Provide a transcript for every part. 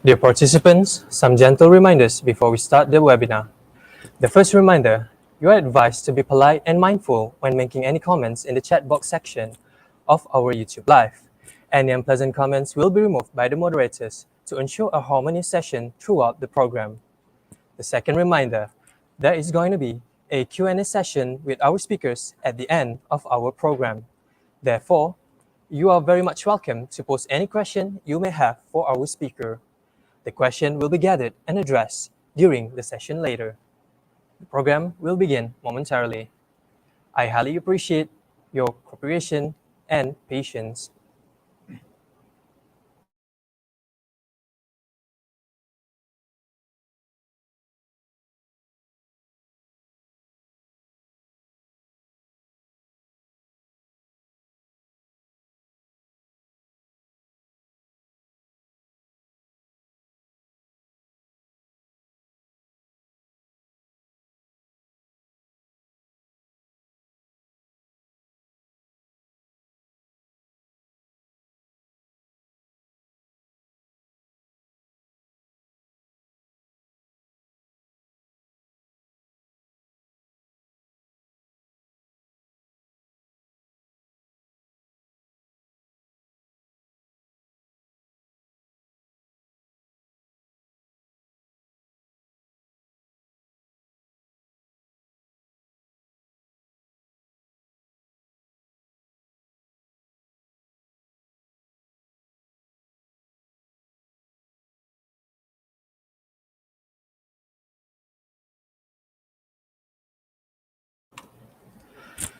Dear participants, some gentle reminders before we start the webinar. The first reminder, you are advised to be polite and mindful when making any comments in the chat box section of our YouTube Live. Any unpleasant comments will be removed by the moderators to ensure a harmonious session throughout the program. The second reminder, there is going to be a Q&A session with our speakers at the end of our program. Therefore, you are very much welcome to post any question you may have for our speaker. The question will be gathered and addressed during the session later. The program will begin momentarily. I highly appreciate your cooperation and patience.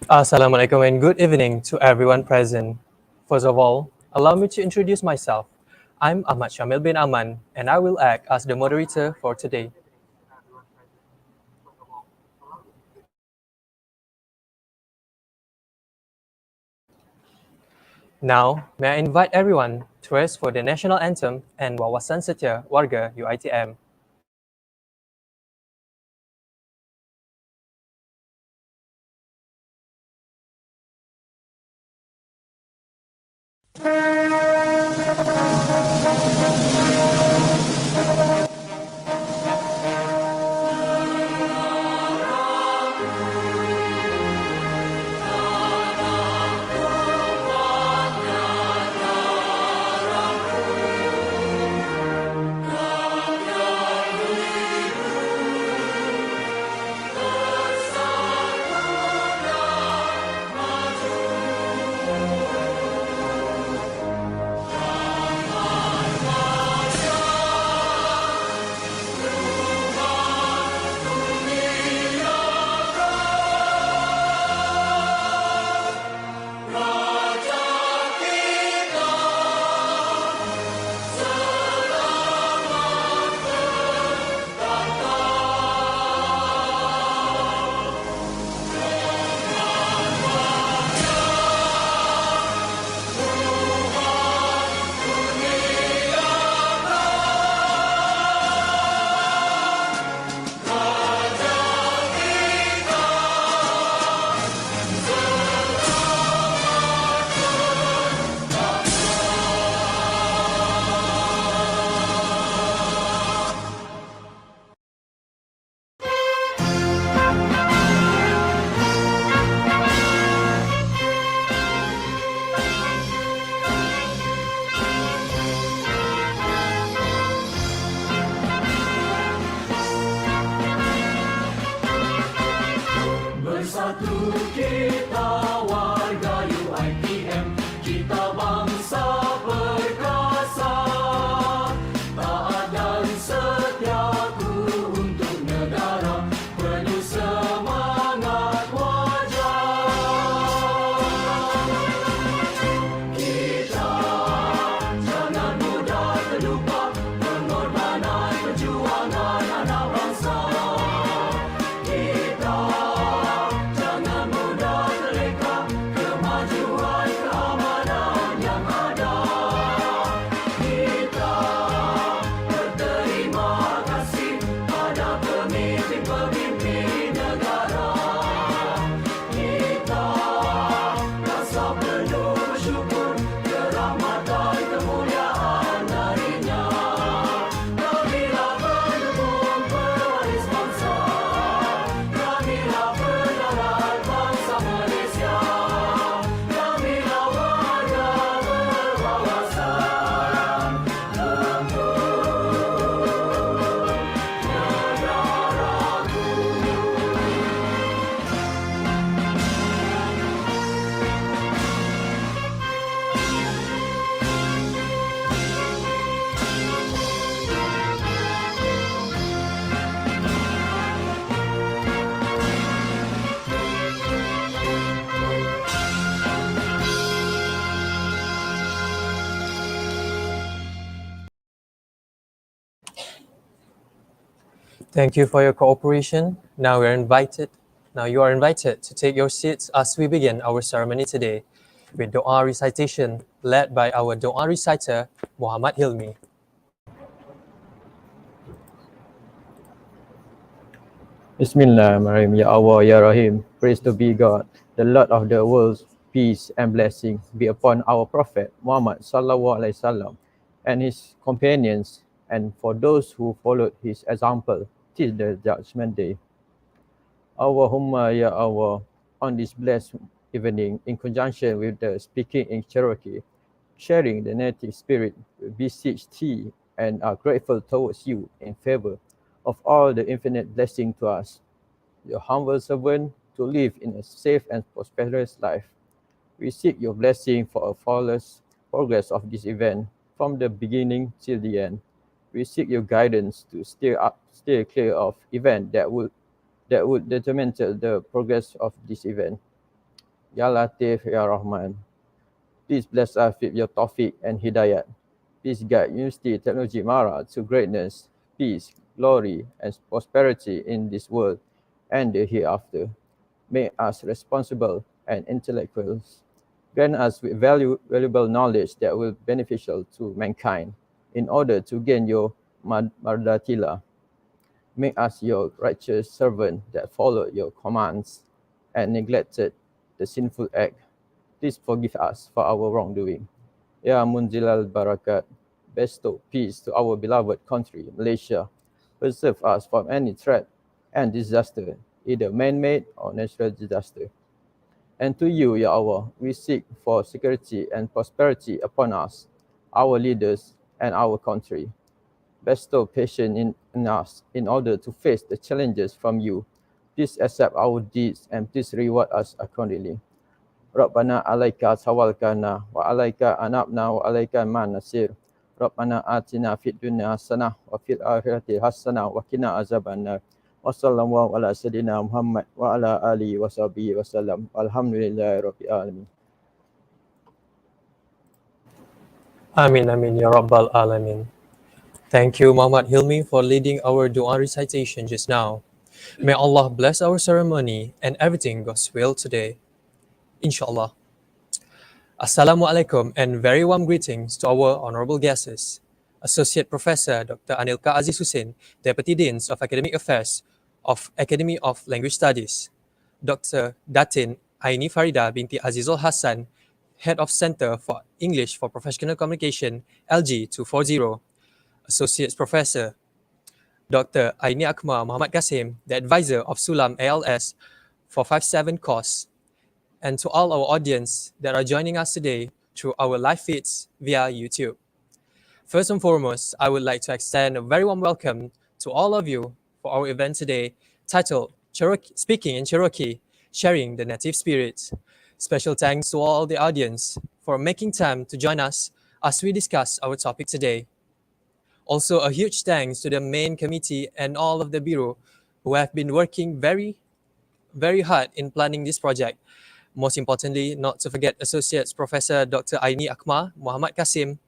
Assalamualaikum and good evening to everyone present. First of all, allow me to introduce myself. I'm Ahmad Syamil bin Aman and I will act as the moderator for today. Now, may I invite everyone to rise for the national anthem and Wawasan Setia Warga UITM. Jangan mudah terleka, kemajuan keamanan yang ada. Thank you for your cooperation. Now you are invited to take your seats as we begin our ceremony today with Dua recitation led by our Dua reciter, Muhammad Hilmi. Bismillahirrahmanirrahim. Ya Allah, Ya Rahim. Praise to be God, the Lord of the worlds. Peace and blessing be upon our Prophet Muhammad sallallahu alaihi wasallam and his companions, and for those who followed his example till the judgment day. Allahumma Ya Allah, on this blessed evening, in conjunction with the speaking in Cherokee, sharing the native spirit, we beseech thee and are grateful towards you in favor of all the infinite blessing to us, your humble servant, to live in a safe and prosperous life. We seek your blessing for a flawless progress of this event from the beginning till the end. We seek your guidance to steer clear of events that would determine the progress of this event. Ya Latif, Ya Rahman. Please bless us with your tawfiq and hidayat. Please guide University Technology Mara to greatness, peace, glory, and prosperity in this world and the hereafter. Make us responsible and intellectuals. Grant us with valuable knowledge that will be beneficial to mankind in order to gain your mardatila. Make us your righteous servant that followed your commands and neglected the sinful act. Please forgive us for our wrongdoing. Ya Munzilal Barakat, bestow peace to our beloved country, Malaysia. Preserve us from any threat and disaster, either man-made or natural disaster. And to you, Ya Allah, we seek for security and prosperity upon us, our leaders, and our country. Bestow patience in us in order to face the challenges from you. Please accept our deeds and please reward us accordingly. Rabbana alaika tawakkalna wa alaika anabna wa alaika man nasir. Rabbana atina fid dunya hasanah wa fil akhirati hasanah wa qina azabannar. Wa sallallahu ala sayyidina Muhammad wa ala alihi wa sahbihi wasallam. Alhamdulillahirabbil alamin. Amin, Amin, Ya Rabbal Alamin. Thank you, Muhammad Hilmi, for leading our Dua recitation just now. May Allah bless our ceremony and everything goes well today. Inshallah. Assalamualaikum and very warm greetings to our honorable guests. Associate Professor Dr. Anilka Aziz Hussein, Deputy Deans of Academic Affairs of Academy of Language Studies. Dr. Datin Aini Farida binti Azizul Hassan, Head of Center for English for Professional Communication, LG 240. Associate Professor Dr. Aini Akmal Muhammad Qasim, the advisor of Sulam ALS for 57 course. And to all our audience that are joining us today through our live feeds via YouTube. First and foremost, I would like to extend a very warm welcome to all of you for our event today titled Speaking in Cherokee, Sharing the Native Spirit. Special thanks to all the audience for making time to join us as we discuss our topic today. Also, a huge thanks to the main committee and all of the Bureau who have been working very, very hard in planning this project. Most importantly, not to forget Associate Professor Dr. Aini Akmal Muhammad Qasim,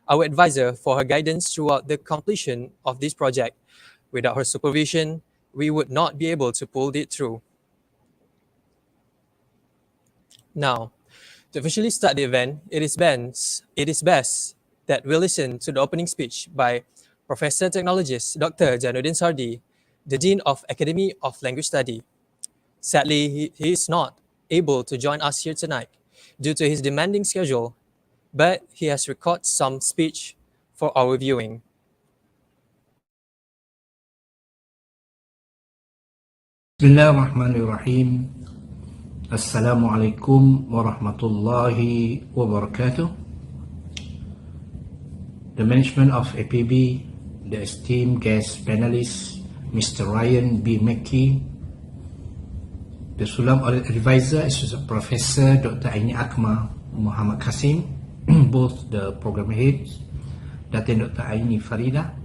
our advisor, for her guidance throughout the completion of this project. Without her supervision, we would not be able to pull it through. Now, to officially start the event, it is best that we listen to the opening speech by Professor Technologist Dr. Jainuddin Sardi, the Dean of Academy of Language Study. Sadly, he is not able to join us here tonight due to his demanding schedule, but he has recorded some speech for our viewing. Bismillahirrahmanirrahim. Assalamualaikum warahmatullahi wabarakatuh. The management of APB, the esteemed guest panelists, Mr. Ryan B. MACKEY, the Sulam Audit Advisor, Associate Professor Dr. Aini Akmal Muhammad Qasim, both the program heads, Dr. Aini Farida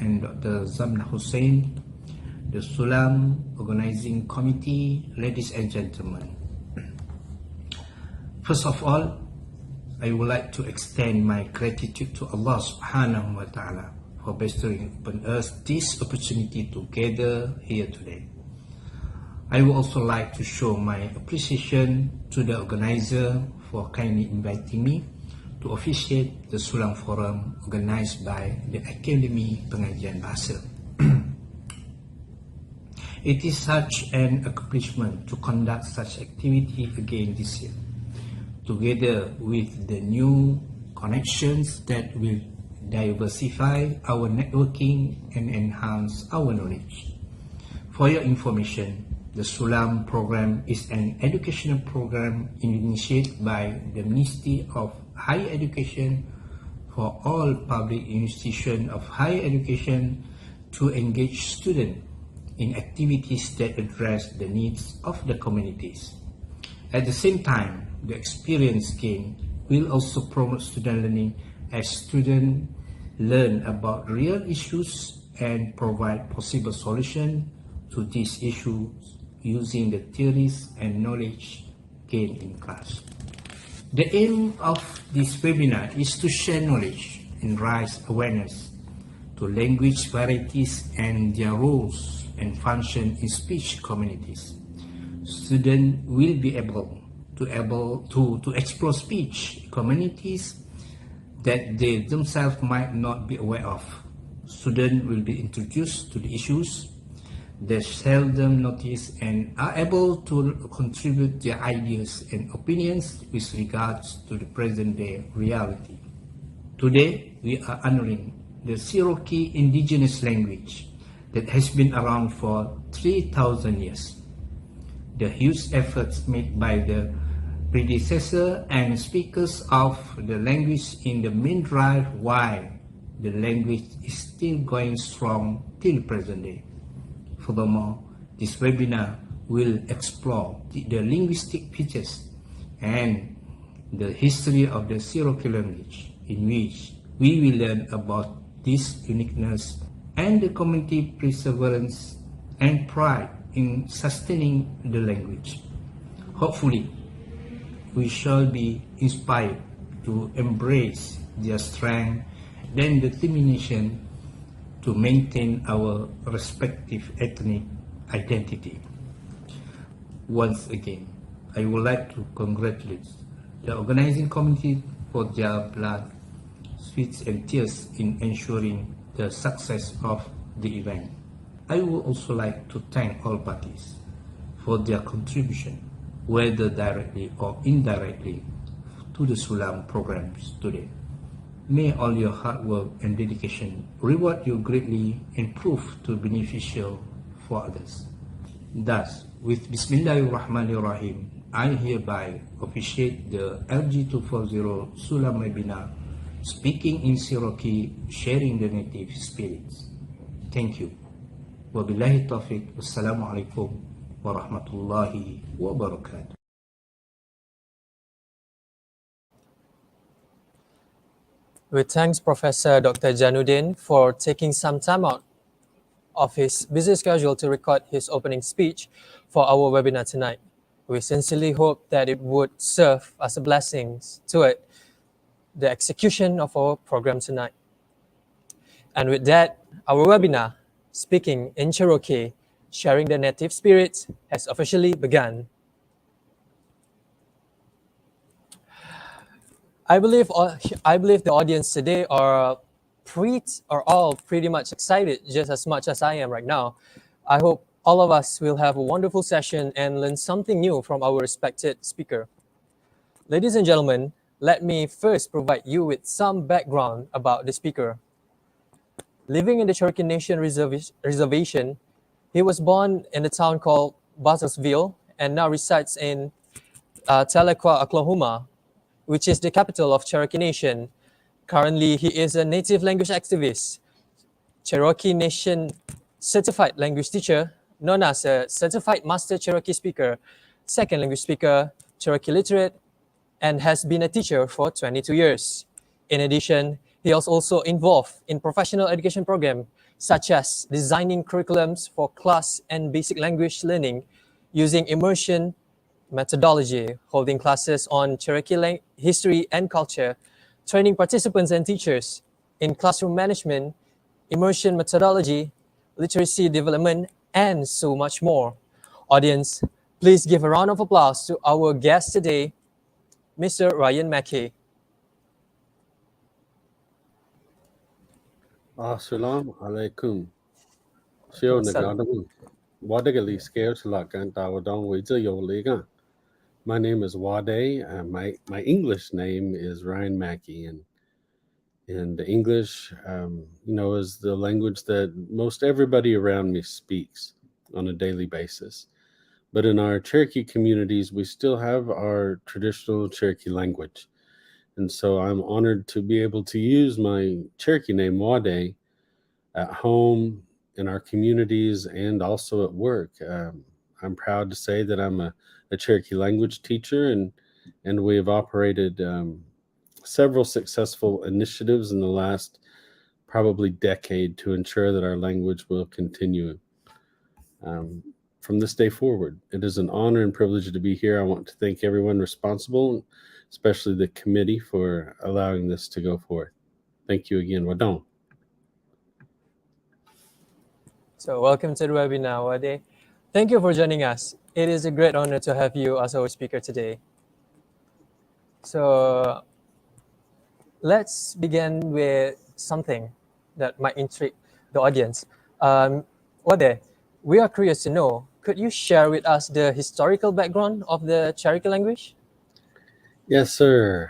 and Dr. Zamna Hussein, the Sulam Organizing Committee, ladies and gentlemen. First of all, I would like to extend my gratitude to Allah subhanahu wa ta'ala for bestowing upon us this opportunity to gather here today. I would also like to show my appreciation to the organizer for kindly inviting me to officiate the Sulam Forum organized by the Academy Pengajian Bahasa. It is such an accomplishment to conduct such activity again this year, together with the new connections that will diversify our networking and enhance our knowledge. For your information, the Sulam program is an educational program initiated by the Ministry of Higher Education for all public institutions of higher education to engage students in activities that address the needs of the communities. At the same time, the experience gained will also promote student learning as students learn about real issues and provide possible solutions to these issues using the theories and knowledge gained in class. The aim of this webinar is to share knowledge and raise awareness to language varieties and their roles and function in speech communities. Students will be able to explore speech communities that they themselves might not be aware of. Students will be introduced to the issues they seldom notice and are able to contribute their ideas and opinions with regards to the present-day reality. Today, we are honoring the Cherokee indigenous language that has been around for 3,000 years. The huge efforts made by the predecessor and speakers of the language in the main drive why the language is still going strong till present day. Furthermore, this webinar will explore the linguistic features and the history of the Cherokee language, in which we will learn about this uniqueness and the community perseverance and pride in sustaining the language. Hopefully, we shall be inspired to embrace their strength and determination to maintain our respective ethnic identity. Once again, I would like to congratulate the organizing committee for their blood, sweat and tears in ensuring the success of the event. I would also like to thank all parties for their contribution, whether directly or indirectly, to the Sulam programs today. May all your hard work and dedication reward you greatly and prove to be beneficial for others. Thus, with Bismillahirrahmanirrahim, I hereby officiate the LG240 Sulam webinar, speaking in Cherokee, sharing the native spirits. Thank you. Wabillahi taufiq. Wassalamualaikum warahmatullahi wabarakatuh. We thanks Professor Dr. Janudin for taking some time out of his busy schedule to record his opening speech for our webinar tonight. We sincerely hope that it would serve as a blessing to the execution of our program tonight. And with that, our webinar, Speaking in Cherokee, Sharing the Native Spirit, has officially begun. I believe the audience today are all pretty much excited, just as much as I am right now. I hope all of us will have a wonderful session and learn something new from our respected speaker. Ladies and gentlemen, let me first provide you with some background about the speaker. Living in the Cherokee Nation Reservation, he was born in a town called Bartlesville and now resides in Tahlequah, Oklahoma, which is the capital of Cherokee Nation. Currently, he is a native language activist, Cherokee Nation certified language teacher, known as a certified master Cherokee speaker, second language speaker, Cherokee literate, and has been a teacher for 22 years. In addition, he is also involved in professional education programs such as designing curriculums for class and basic language learning using immersion methodology, holding classes on Cherokee history and culture, training participants and teachers in classroom management, immersion methodology, literacy development, and so much more. Audience, please give a round of applause to our guest today, Mr. Ryan MACKEY. Assalamu alaikum. Siêu nè gà đông. WAHDE scale Salakan Tawadong Wiza. My name is WAHDE. My English name is Ryan MACKEY, and the English, is the language that most everybody around me speaks on a daily basis. But in our Cherokee communities, we still have our traditional Cherokee language. And so I'm honored to be able to use my Cherokee name, WAHDE, at home, in our communities, and also at work. I'm proud to say that I'm a Cherokee language teacher, and we have operated several successful initiatives in the last probably decade to ensure that our language will continue from this day forward. It is an honor and privilege to be here. I want to thank everyone responsible, especially the committee, for allowing this to go forth. Thank you again. Wadon. So welcome to the webinar, WAHDE. Thank you for joining us. It is a great honor to have you as our speaker today. So let's begin with something that might intrigue the audience. WAHDE, we are curious to know, could you share with us the historical background of the Cherokee language? Yes, sir.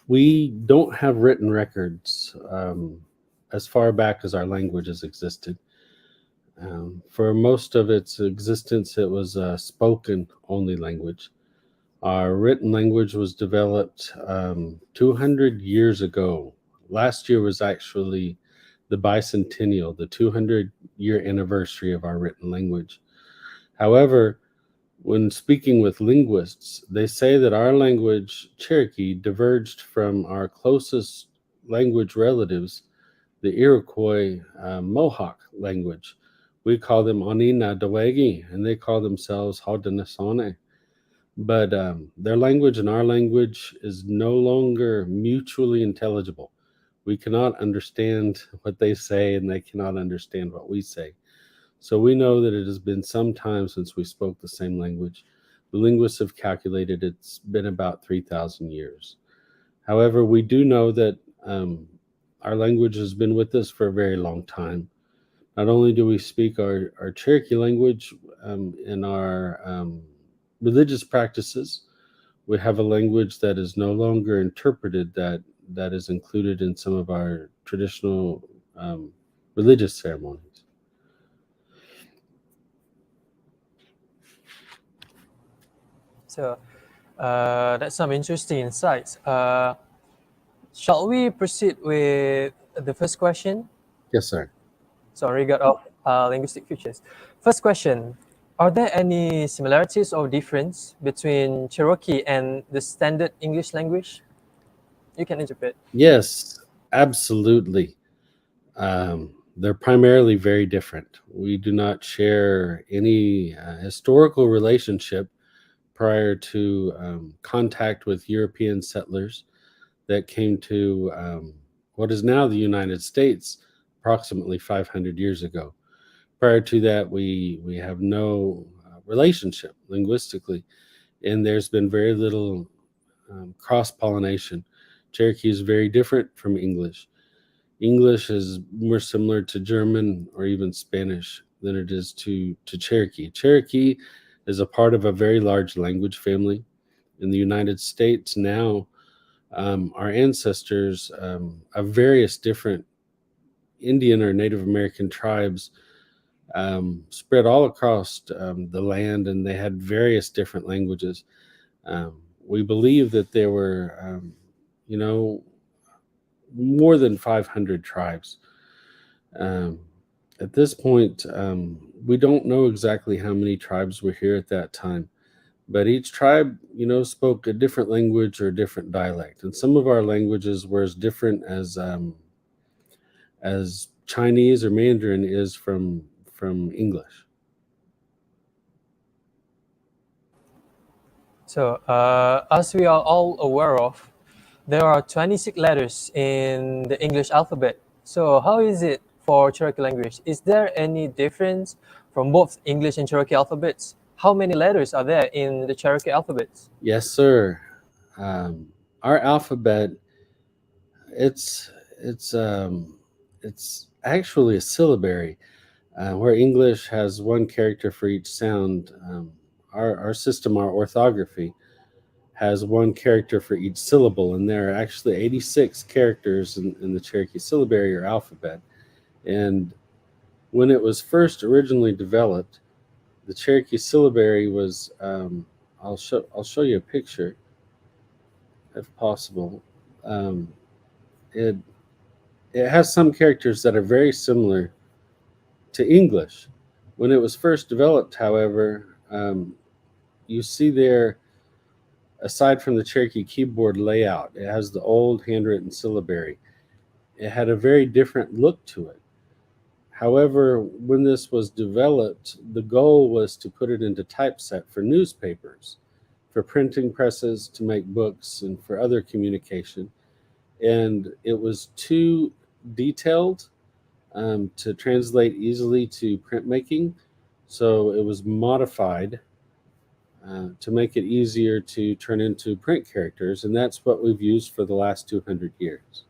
We don't have written records as far back as our language has existed. For most of its existence, it was a spoken-only language. Our written language was developed 200 years ago. Last year was actually the bicentennial, the 200-year anniversary of our written language. However, when speaking with linguists, they say that our language, Cherokee, diverged from our closest language relatives, the Iroquois Mohawk language. We call them Onina Dawegi, and they call themselves Haudenosaunee. But their language and our language is no longer mutually intelligible. We cannot understand what they say, and they cannot understand what we say. So we know that it has been some time since we spoke the same language. The linguists have calculated it's been about 3,000 years. However, we do know that our language has been with us for a very long time. Not only do we speak our Cherokee language in our religious practices, we have a language that is no longer interpreted that is included in some of our traditional religious ceremonies. So that's some interesting insights. Shall we proceed with the first question? Yes, sir. So regard of linguistic features. First question, are there any similarities or difference between Cherokee and the standard English language? You can interpret. Yes, absolutely. They're primarily very different. We do not share any historical relationship prior to contact with European settlers that came to what is now the United States approximately 500 years ago. Prior to that, we have no relationship linguistically, and there's been very little cross-pollination. Cherokee is very different from English. English is more similar to German or even Spanish than it is to Cherokee. Cherokee is a part of a very large language family. In the United States now, our ancestors of various different Indian or Native American tribes spread all across the land, and they had various different languages. We believe that there were, more than 500 tribes. At this point, we don't know exactly how many tribes were here at that time, but each tribe, spoke a different language or a different dialect. And some of our languages were as different as Chinese or Mandarin is from English. So as we are all aware of, there are 26 letters in the English alphabet, So how is it for Cherokee language? Is there any difference from both English and Cherokee alphabets? How many letters are there in the Cherokee alphabets? Yes, sir. Our alphabet, it's it's um, it's actually a syllabary, where English has one character for each sound. Our system, our orthography, has one character for each syllable, and there are actually 86 characters in the Cherokee syllabary or alphabet. And when it was first originally developed, the Cherokee syllabary was I'll show you a picture if possible. Um, it it has some characters that are very similar to English. When it was first developed, however, you see there, aside from the Cherokee keyboard layout, it has the old handwritten syllabary. It had a very different look to it. However, when this was developed, the goal was to put it into typeset for newspapers, for printing presses, to make books, and for other communication. And it was too detailed to translate easily to printmaking, so it was modified to make it easier to turn into print characters, and that's what we've used for the last 200 years.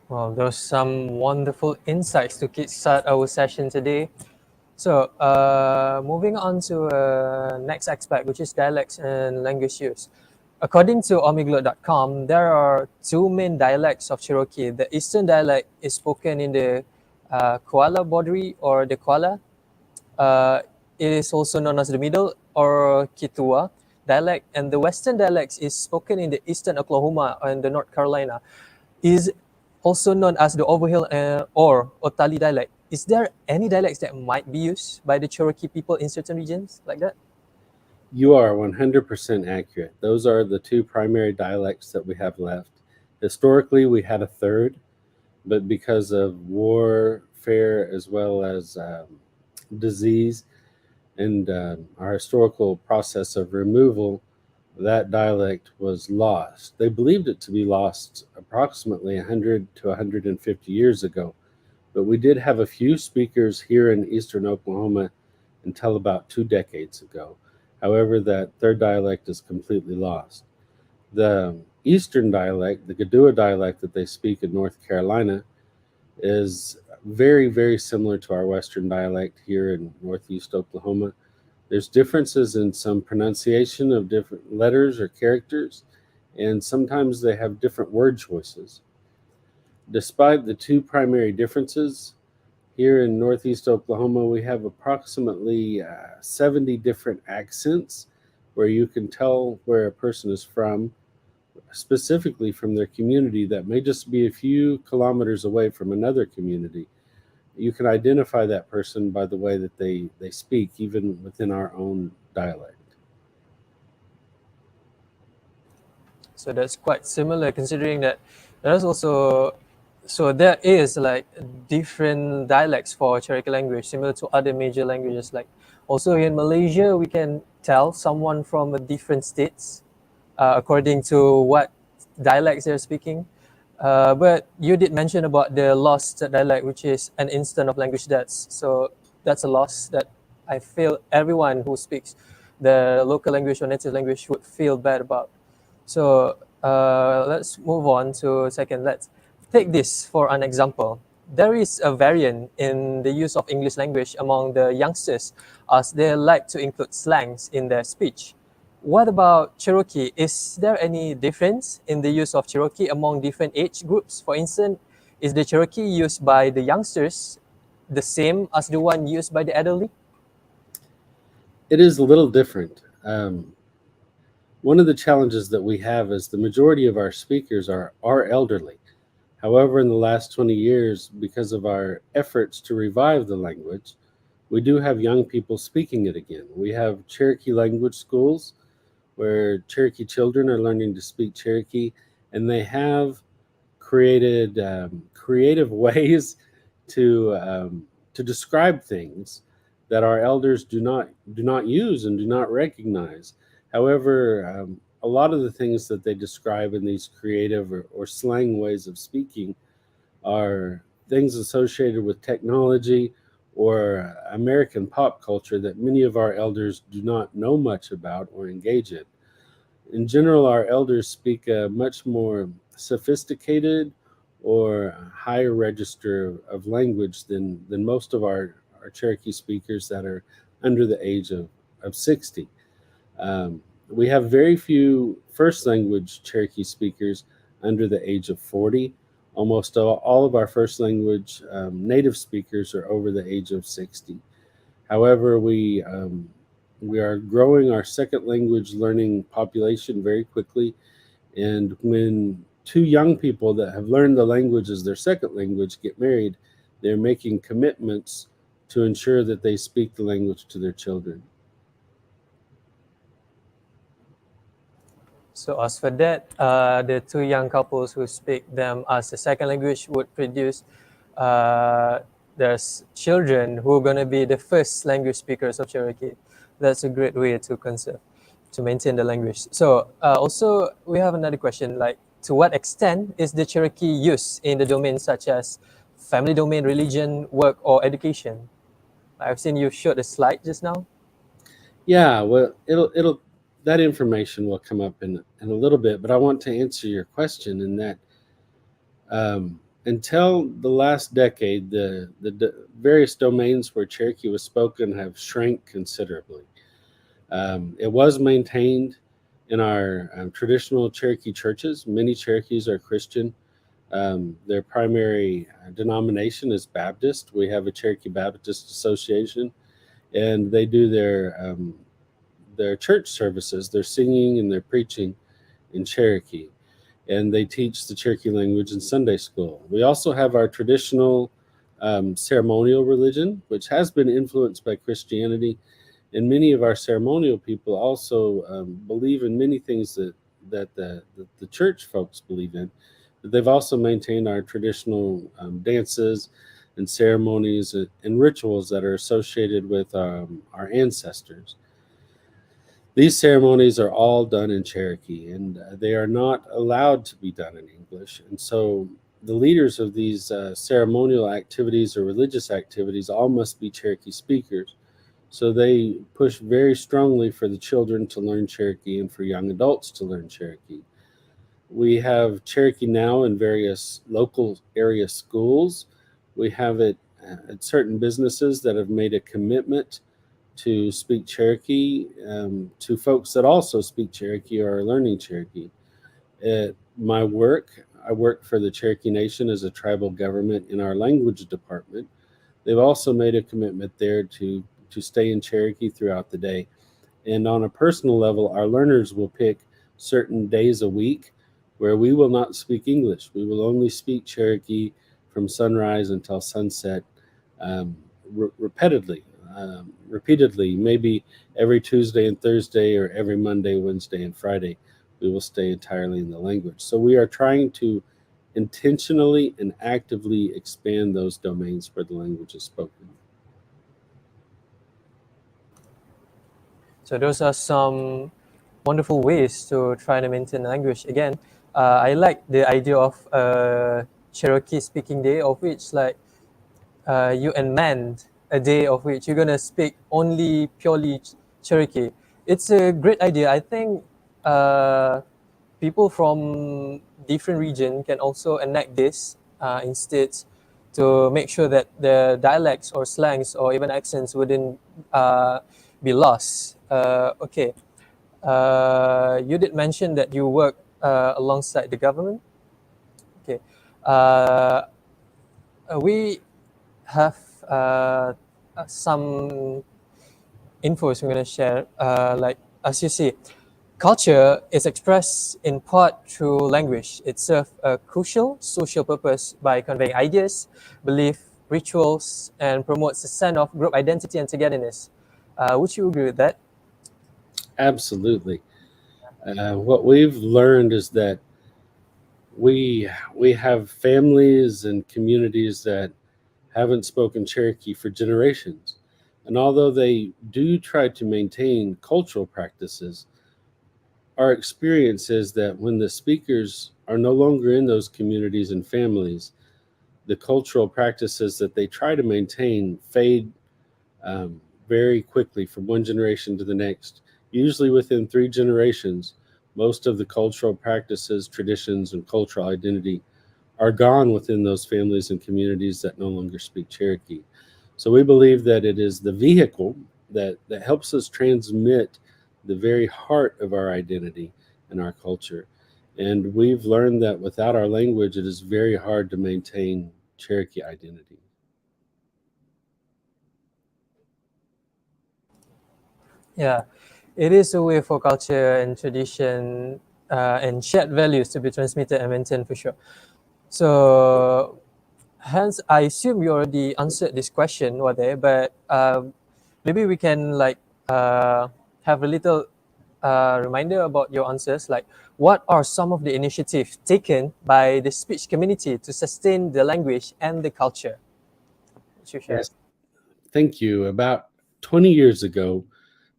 Well, those some wonderful insights to kickstart our session today. So, moving on to next aspect, which is dialects and language use. According to omegle.com, there are two main dialects of Cherokee. The eastern dialect is spoken in the Koala Boundary or the Koala. It is also known as the middle or Kitua dialect, and the western dialect is spoken in the eastern Oklahoma and the North Carolina. Is also known as the Overhill or Otali dialect. Is there any dialects that might be used by the Cherokee people in certain regions like that? You are 100% accurate. Those are the two primary dialects that we have left. Historically, we had a third, but because of warfare as well as disease and our historical process of removal, that dialect was lost. They believed it to be lost approximately 100 to 150 years ago, but we did have a few speakers here in eastern Oklahoma until about 2 decades ago. However, that third dialect is completely lost. The eastern dialect, the Gadua dialect that they speak in North Carolina, is very, very similar to our western dialect here in northeast Oklahoma. There's differences in some pronunciation of different letters or characters, and sometimes they have different word choices. Despite the two primary differences, here in northeast Oklahoma, we have approximately 70 different accents where you can tell where a person is from, specifically from their community that may just be a few kilometers away from another community. You can identify that person by the way that they speak, even within our own dialect. So that's quite similar considering that there's also so there is like different dialects for Cherokee language similar to other major languages. Like also in Malaysia, we can tell someone from a different states according to what dialects they're speaking. But you did mention about the lost dialect, which is an instant of language deaths. So that's a loss that I feel everyone who speaks the local language or native language would feel bad about. So let's move on to second. Let's take this for an example. There is a variant in the use of English language among the youngsters as they like to include slangs in their speech. What about Cherokee? Is there any difference in the use of Cherokee among different age groups? For instance, is the Cherokee used by the youngsters the same as the one used by the elderly? It is a little different. One of the challenges that we have is the majority of our speakers are elderly. However, in the last 20 years, because of our efforts to revive the language, we do have young people speaking it again. We have Cherokee language schools where Cherokee children are learning to speak Cherokee, and they have created creative ways to describe things that our elders do not use and do not recognize. However, a lot of the things that they describe in these creative or slang ways of speaking are things associated with technology or American pop culture that many of our elders do not know much about or engage in. In general, our elders speak a much more sophisticated or higher register of language than most of our Cherokee speakers that are under the age of 60. We have very few first language Cherokee speakers under the age of 40. Almost all of our first language native speakers are over the age of 60. However, we are growing our second language learning population very quickly. And when two young people that have learned the language as their second language get married, they're making commitments to ensure that they speak the language to their children. So as for that, the two young couples who speak them as a second language would produce their children who are going to be the first language speakers of Cherokee. That's a great way to conserve, to maintain the language. So also we have another question, like to what extent is the Cherokee used in the domains such as family domain, religion, work, or education? I've seen you showed a slide just now. Yeah, well, it'll that information will come up in a little bit, but I want to answer your question in that until the last decade, the various domains where Cherokee was spoken have shrank considerably. It was maintained in our traditional Cherokee churches. Many Cherokees are Christian. Their primary denomination is Baptist. We have a Cherokee Baptist Association, and they do their church services, their singing and their preaching in Cherokee, and they teach the Cherokee language in Sunday school. We also have our traditional ceremonial religion, which has been influenced by Christianity, and many of our ceremonial people also believe in many things that the church folks believe in. But they've also maintained our traditional dances and ceremonies and rituals that are associated with our ancestors. These ceremonies are all done in Cherokee, and they are not allowed to be done in English. And so the leaders of these ceremonial activities or religious activities all must be Cherokee speakers. So they push very strongly for the children to learn Cherokee and for young adults to learn Cherokee. We have Cherokee now in various local area schools. We have it at certain businesses that have made a commitment to speak Cherokee to folks that also speak Cherokee or are learning Cherokee. At my work, I work for the Cherokee Nation as a tribal government in our language department. They've also made a commitment there to stay in Cherokee throughout the day. And on a personal level, our learners will pick certain days a week where we will not speak English. We will only speak Cherokee from sunrise until sunset repeatedly, maybe every Tuesday and Thursday or every Monday, Wednesday, and Friday. We will stay entirely in the language. So we are trying to intentionally and actively expand those domains where the language is spoken. So those are some wonderful ways to try to maintain language. Again, I like the idea of Cherokee speaking day, of which like you unmanned a day of which you're gonna speak only purely Cherokee. It's a great idea. I think people from different region can also enact this instead to make sure that the dialects or slangs or even accents wouldn't be lost. Okay, you did mention that you work alongside the government. Okay, we have some infos we're going to share. Like as you see, culture is expressed in part through language. It serves a crucial social purpose by conveying ideas, belief, rituals, and promotes a sense of group identity and togetherness. Would you agree with that? Absolutely. What we've learned is that we have families and communities that haven't spoken Cherokee for generations. And although they do try to maintain cultural practices, our experience is that when the speakers are no longer in those communities and families, the cultural practices that they try to maintain fade very quickly from one generation to the next. Usually within 3 generations, most of the cultural practices, traditions, and cultural identity are gone within those families and communities that no longer speak Cherokee. So we believe that it is the vehicle that helps us transmit the very heart of our identity and our culture. And we've learned that without our language, it is very hard to maintain Cherokee identity. Yeah, it is a way for culture and tradition and shared values to be transmitted and maintained for sure. So, hence, I assume you already answered this question, Wade, but maybe we can have a little reminder about your answers. Like, what are some of the initiatives taken by the speech community to sustain the language and the culture? Would you share? Yes, thank you. About 20 years ago,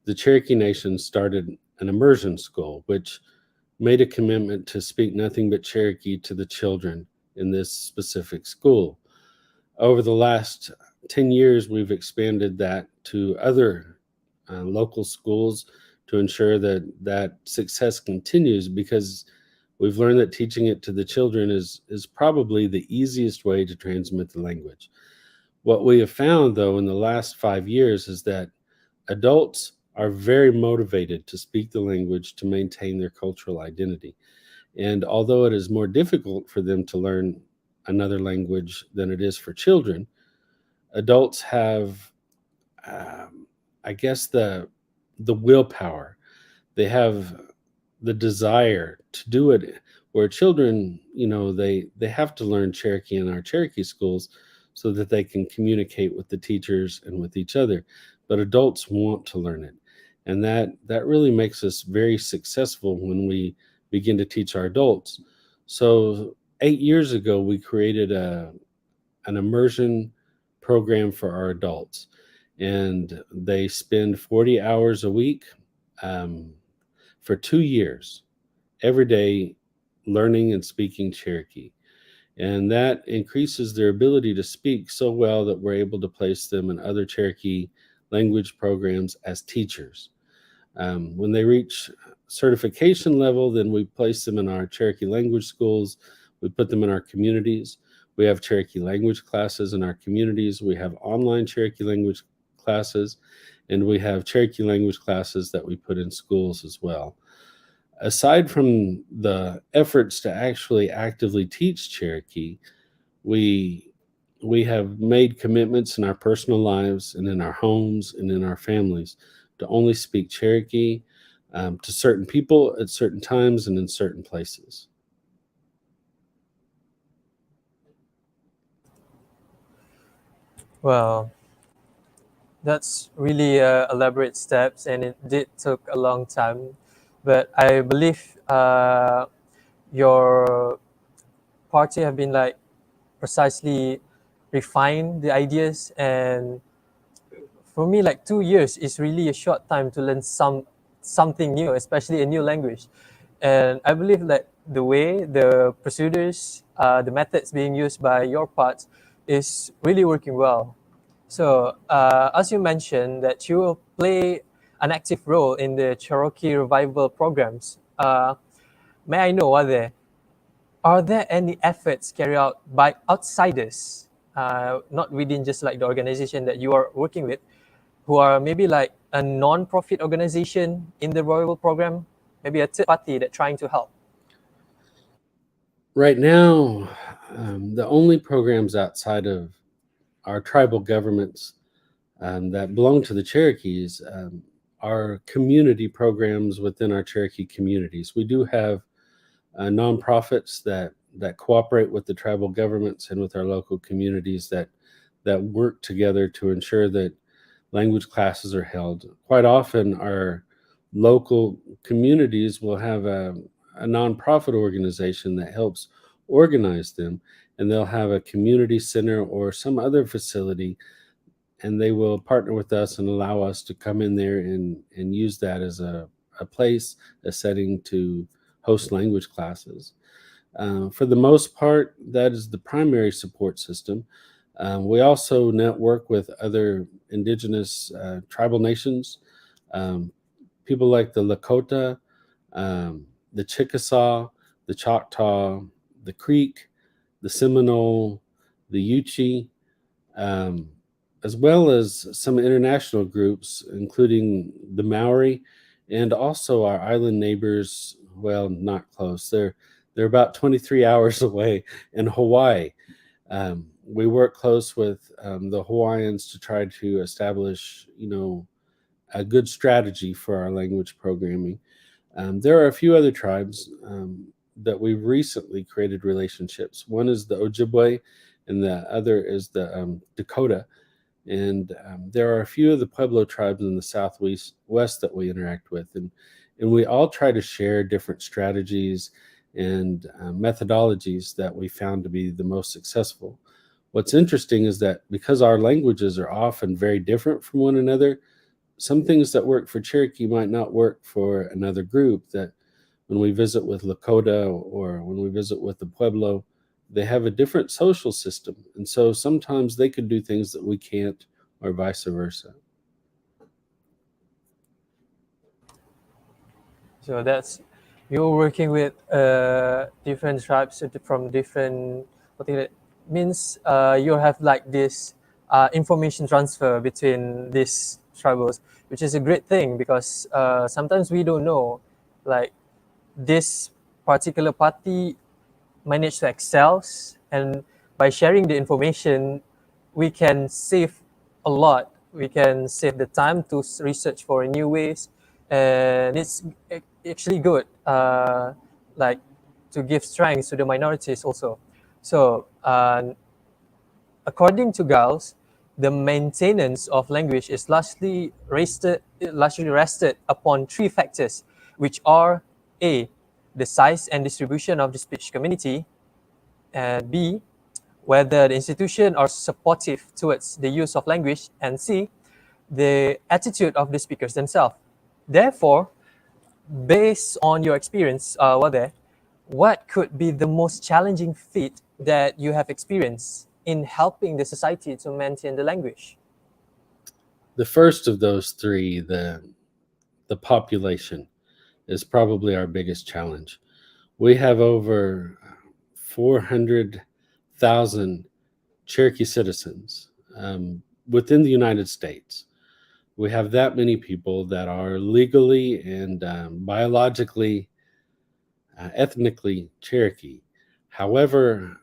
the Cherokee Nation started an immersion school, which made a commitment to speak nothing but Cherokee to the children in this specific school. Over the last 10 years, we've expanded that to other local schools to ensure that that success continues, because we've learned that teaching it to the children is probably the easiest way to transmit the language. What we have found, though, in the last 5 years is that adults are very motivated to speak the language to maintain their cultural identity. And although it is more difficult for them to learn another language than it is for children, adults have, I guess, the willpower. They have the desire to do it. Where children, they have to learn Cherokee in our Cherokee schools so that they can communicate with the teachers and with each other. But adults want to learn it. And that really makes us very successful when we begin to teach our adults. So 8 years ago, we created an immersion program for our adults. And they spend 40 hours a week for 2 years, every day, learning and speaking Cherokee. And that increases their ability to speak so well that we're able to place them in other Cherokee language programs as teachers. When they reach certification level, then we place them in our Cherokee language schools. We put them in our communities. We have Cherokee language classes in our communities. We have online Cherokee language classes, and we have Cherokee language classes that we put in schools as well. Aside from the efforts to actually actively teach Cherokee, we have made commitments in our personal lives and in our homes and in our families to only speak Cherokee to certain people at certain times and in certain places. Well, that's really elaborate steps, and it did took a long time. But I believe your party have been precisely refine the ideas, and for me 2 years is really a short time to learn something new, especially a new language. And I believe that the way the procedures, the methods being used by your part is really working well. So as you mentioned that you will play an active role in the Cherokee revival programs, may I know, are there any efforts carried out by outsiders, not within just the organization that you are working with, who are maybe a non-profit organization in the revival program, maybe a third party that trying to help? Right now, the only programs outside of our tribal governments that belong to the Cherokees are community programs within our Cherokee communities. We do have nonprofits that cooperate with the tribal governments and with our local communities that work together to ensure that language classes are held. Quite often, our local communities will have a nonprofit organization that helps organize them, and they'll have a community center or some other facility, and they will partner with us and allow us to come in there and use that as a a place, a setting to host language classes. For the most part, that is the primary support system. We also network with other indigenous tribal nations, people like the Lakota, the Chickasaw, the Choctaw, the Creek, the Seminole, the Yuchi, as well as some international groups, including the Maori, and also our island neighbors. Well, not close. They're about 23 hours away in Hawaii. We work close with the Hawaiians to try to establish, a good strategy for our language programming. There are a few other tribes that we've recently created relationships. One is the Ojibwe, and the other is the Dakota. And there are a few of the Pueblo tribes in the Southwest that we interact with. And we all try to share different strategies and methodologies that we found to be the most successful. What's interesting is that because our languages are often very different from one another, some things that work for Cherokee might not work for another group. That when we visit with Lakota or when we visit with the Pueblo, they have a different social system. And so sometimes they could do things that we can't, or vice versa. So that's, you're working with different tribes from different, what it means you have like this information transfer between these tribals, which is a great thing, because sometimes we don't know, like, this particular party manage to excel, and by sharing the information we can save a lot. We can save the time to research for new ways, and it's actually good, like, to give strength to the minorities also. So according to Giles, the maintenance of language is largely rested upon three factors, which are: A, the size and distribution of the speech community; and B, whether the institution are supportive towards the use of language; and C, the attitude of the speakers themselves. Therefore, based on your experience, WAHDE, what could be the most challenging feat that you have experienced in helping the society to maintain the language? The first of those three, the population, is probably our biggest challenge. We have over 400,000 Cherokee citizens within the United States. We have that many people that are legally and biologically, ethnically Cherokee. However,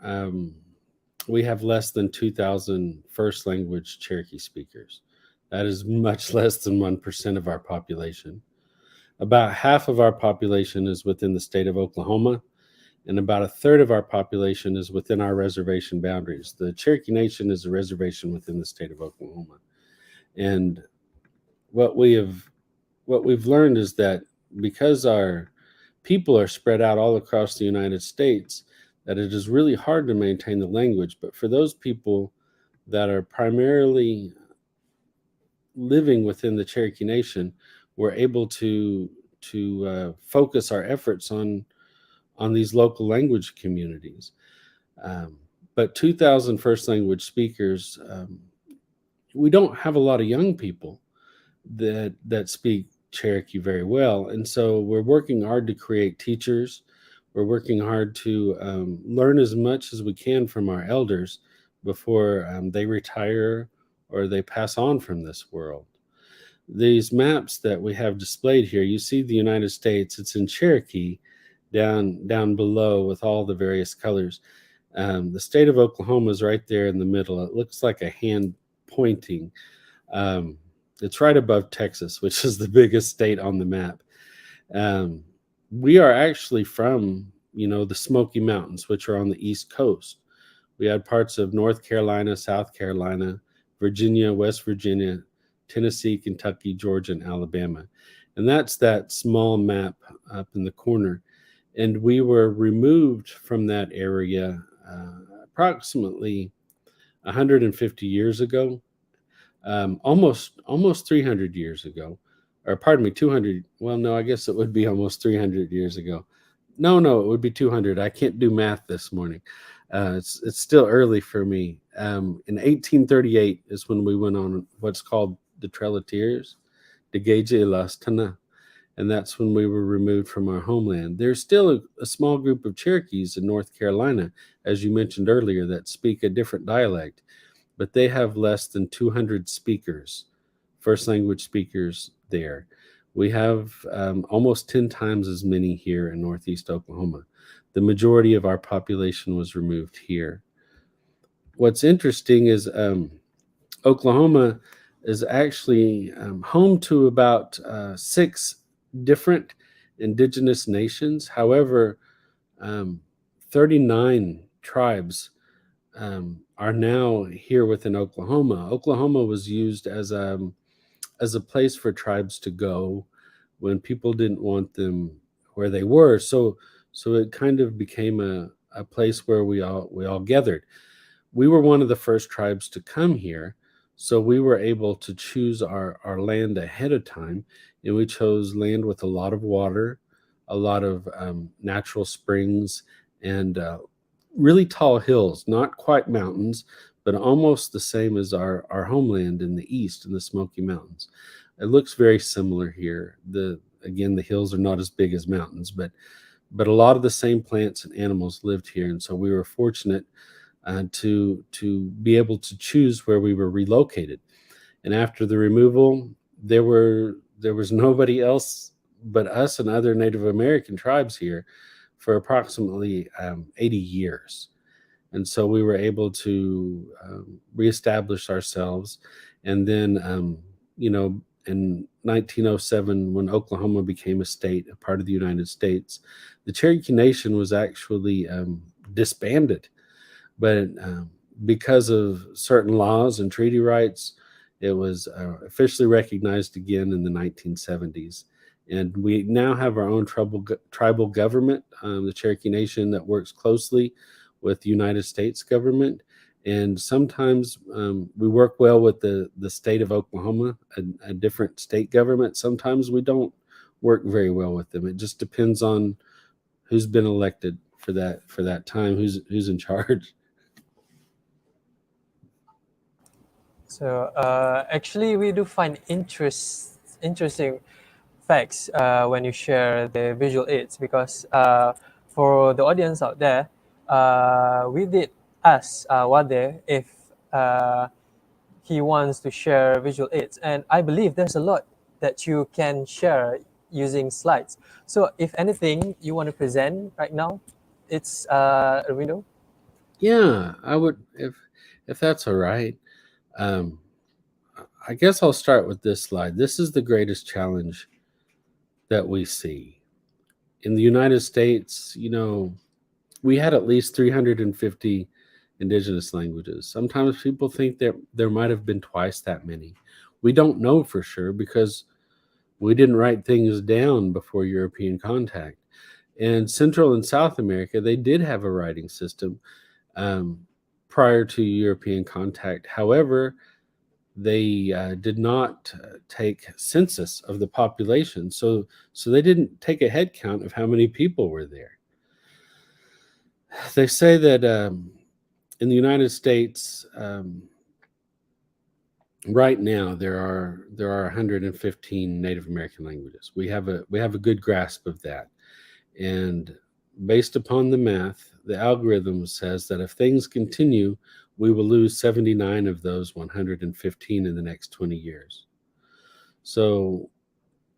we have less than 2,000 first language Cherokee speakers. That is much less than 1% of our population. About half of our population is within the state of Oklahoma, and about a third of our population is within our reservation boundaries. The Cherokee Nation is a reservation within the state of Oklahoma. And what we've learned is that because our people are spread out all across the United States, that it is really hard to maintain the language. But for those people that are primarily living within the Cherokee Nation, we're able to focus our efforts on these local language communities. But 2,000 first language speakers, we don't have a lot of young people that speak Cherokee very well. And so we're working hard to create teachers. We're working hard to learn as much as we can from our elders before they retire or they pass on from this world. These maps that we have displayed here, you see the United States, it's in Cherokee down below with all the various colors. The state of Oklahoma is right there in the middle. It looks like a hand pointing. It's right above Texas, which is the biggest state on the map. We are actually from, the Smoky Mountains, which are on the East Coast. We had parts of North Carolina, South Carolina, Virginia, West Virginia, Tennessee, Kentucky, Georgia, and Alabama. And that's that small map up in the corner. And we were removed from that area approximately 150 years ago, almost 300 years ago. or pardon me, 200. Well, no, I guess it would be almost 300 years ago. No, it would be 200. I can't do math this morning. It's still early for me. In 1838 is when we went on what's called the Trail of Tears, de Geje las Tana, and that's when we were removed from our homeland. There's still a small group of Cherokees in North Carolina, as you mentioned earlier, that speak a different dialect, but they have less than 200 speakers, first language speakers there. We have almost 10 times as many here in Northeast Oklahoma. The majority of our population was removed here. What's interesting is Oklahoma is actually home to about 6 different indigenous nations. However, 39 tribes are now here within Oklahoma. Oklahoma was used as a place for tribes to go when people didn't want them where they were. So it kind of became a place where we all gathered. We were one of the first tribes to come here, so we were able to choose our land ahead of time, and we chose land with a lot of water, a lot of natural springs, and really tall hills, not quite mountains, but almost the same as our homeland in the east, in the Smoky Mountains. It looks very similar here. Again, the hills are not as big as mountains, but a lot of the same plants and animals lived here, and so we were fortunate to be able to choose where we were relocated. And after the removal, there was nobody else but us and other Native American tribes here for approximately 80 years. And so we were able to reestablish ourselves. And then, in 1907, when Oklahoma became a state, a part of the United States, the Cherokee Nation was actually disbanded. But because of certain laws and treaty rights, it was officially recognized again in the 1970s. And we now have our own tribal government, the Cherokee Nation, that works closely with the United States government. And sometimes we work well with the state of Oklahoma, a different state government. Sometimes we don't work very well with them. It just depends on who's been elected for that time, who's in charge. So actually, we do find interesting facts when you share the visual aids, because for the audience out there, we did ask WAHDE if he wants to share visual aids, and I believe there's a lot that you can share using slides. So if anything you want to present right now, it's a window. Yeah, I would, if that's all right. I guess I'll start with this slide. This is the greatest challenge that we see. In the United States, we had at least 350 indigenous languages. Sometimes people think that there might have been twice that many. We don't know for sure because we didn't write things down before European contact. In Central and South America, they did have a writing system prior to European contact. However, they did not take census of the population, so they didn't take a head count of how many people were there. They say that in the United States, right now there are 115 Native American languages. We have a good grasp of that, and based upon the math, the algorithm says that if things continue, we will lose 79 of those 115 in the next 20 years. So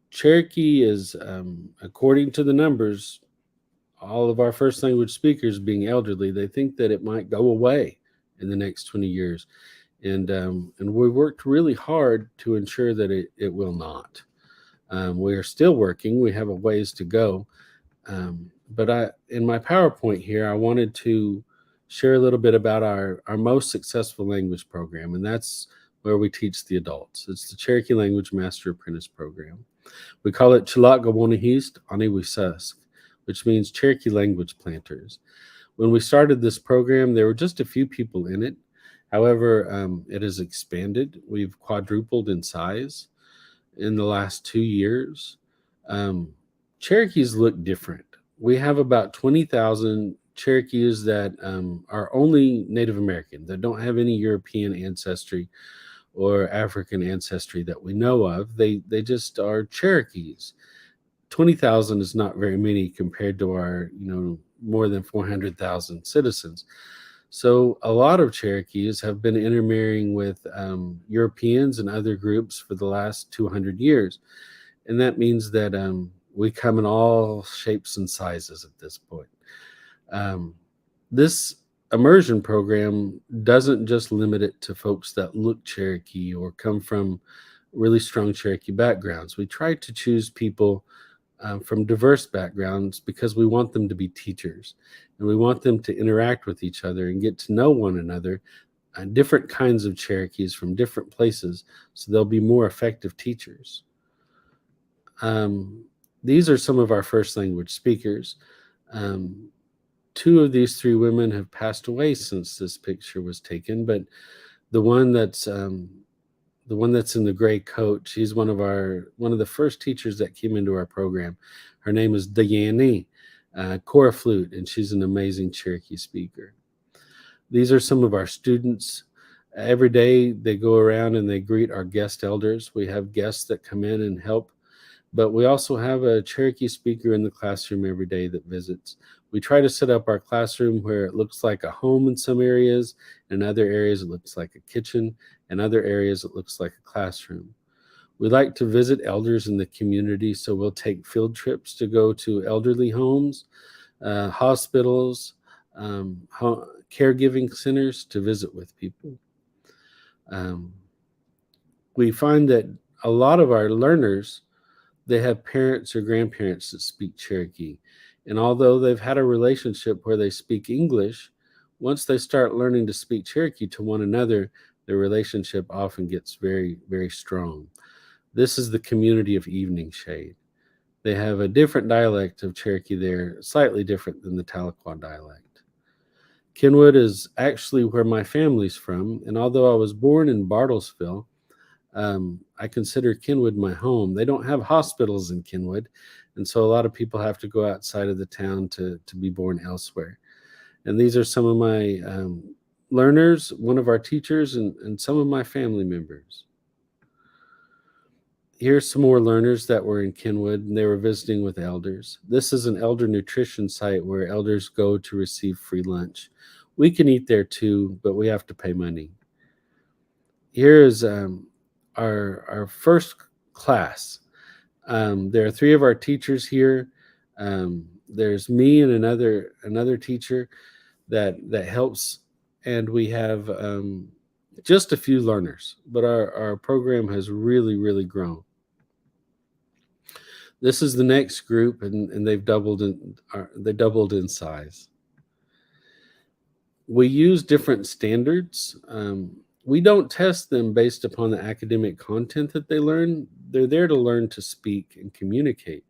Cherokee is, according to the numbers, all of our first language speakers being elderly, they think that it might go away in the next 20 years. And we worked really hard to ensure that it will not. We are still working. We have a ways to go. But in my PowerPoint here, I wanted to share a little bit about our most successful language program, and that's where we teach the adults. It's the Cherokee Language Master Apprentice Program. We call it Chilak Gawonahist Aniwisusk, which means Cherokee Language Planters. When we started this program, there were just a few people in it. However, it has expanded. We've quadrupled in size. in the last 2 years. Cherokees look different. We have about 20,000 Cherokees that are only Native American, that don't have any European ancestry or African ancestry that we know of. They just are Cherokees. 20,000 is not very many compared to our, more than 400,000 citizens. So a lot of Cherokees have been intermarrying with Europeans and other groups for the last 200 years. And that means that we come in all shapes and sizes at this point. This immersion program doesn't just limit it to folks that look Cherokee or come from really strong Cherokee backgrounds. We try to choose people from diverse backgrounds because we want them to be teachers, and we want them to interact with each other and get to know one another, different kinds of Cherokees from different places, so they'll be more effective teachers. These are some of our first language speakers. 2 of these 3 women have passed away since this picture was taken, but the one that's in the gray coat, she's one of the first teachers that came into our program. Her name is Diane Cora Flute, and she's an amazing Cherokee speaker. These are some of our students. Every day they go around and they greet our guest elders. We have guests that come in and help, but we also have a Cherokee speaker in the classroom every day that visits. We try to set up our classroom where it looks like a home in some areas, and in other areas it looks like a kitchen, and other areas it looks like a classroom. We like to visit elders in the community, so we'll take field trips to go to elderly homes, hospitals, caregiving centers to visit with people. We find that a lot of our learners, they have parents or grandparents that speak Cherokee. And although they've had a relationship where they speak English, once they start learning to speak Cherokee to one another, their relationship often gets very, very strong. This is the community of Evening Shade. They have a different dialect of Cherokee there, slightly different than the Tahlequah dialect. Kenwood is actually where my family's from, and although I was born in Bartlesville, I consider Kenwood my home. They don't have hospitals in Kenwood, and so a lot of people have to go outside of the town to be born elsewhere. And these are some of my learners, one of our teachers, and some of my family members. Here's some more learners that were in Kenwood, and they were visiting with elders. This is an elder nutrition site where elders go to receive free lunch. We can eat there too, but we have to pay money. Here is our first class. There are 3 of our teachers here. There's me and another teacher that helps, and we have just a few learners, but our program has really, really grown. This is the next group, and they doubled in size. We use different standards. We don't test them based upon the academic content that they learn. They're there to learn to speak and communicate.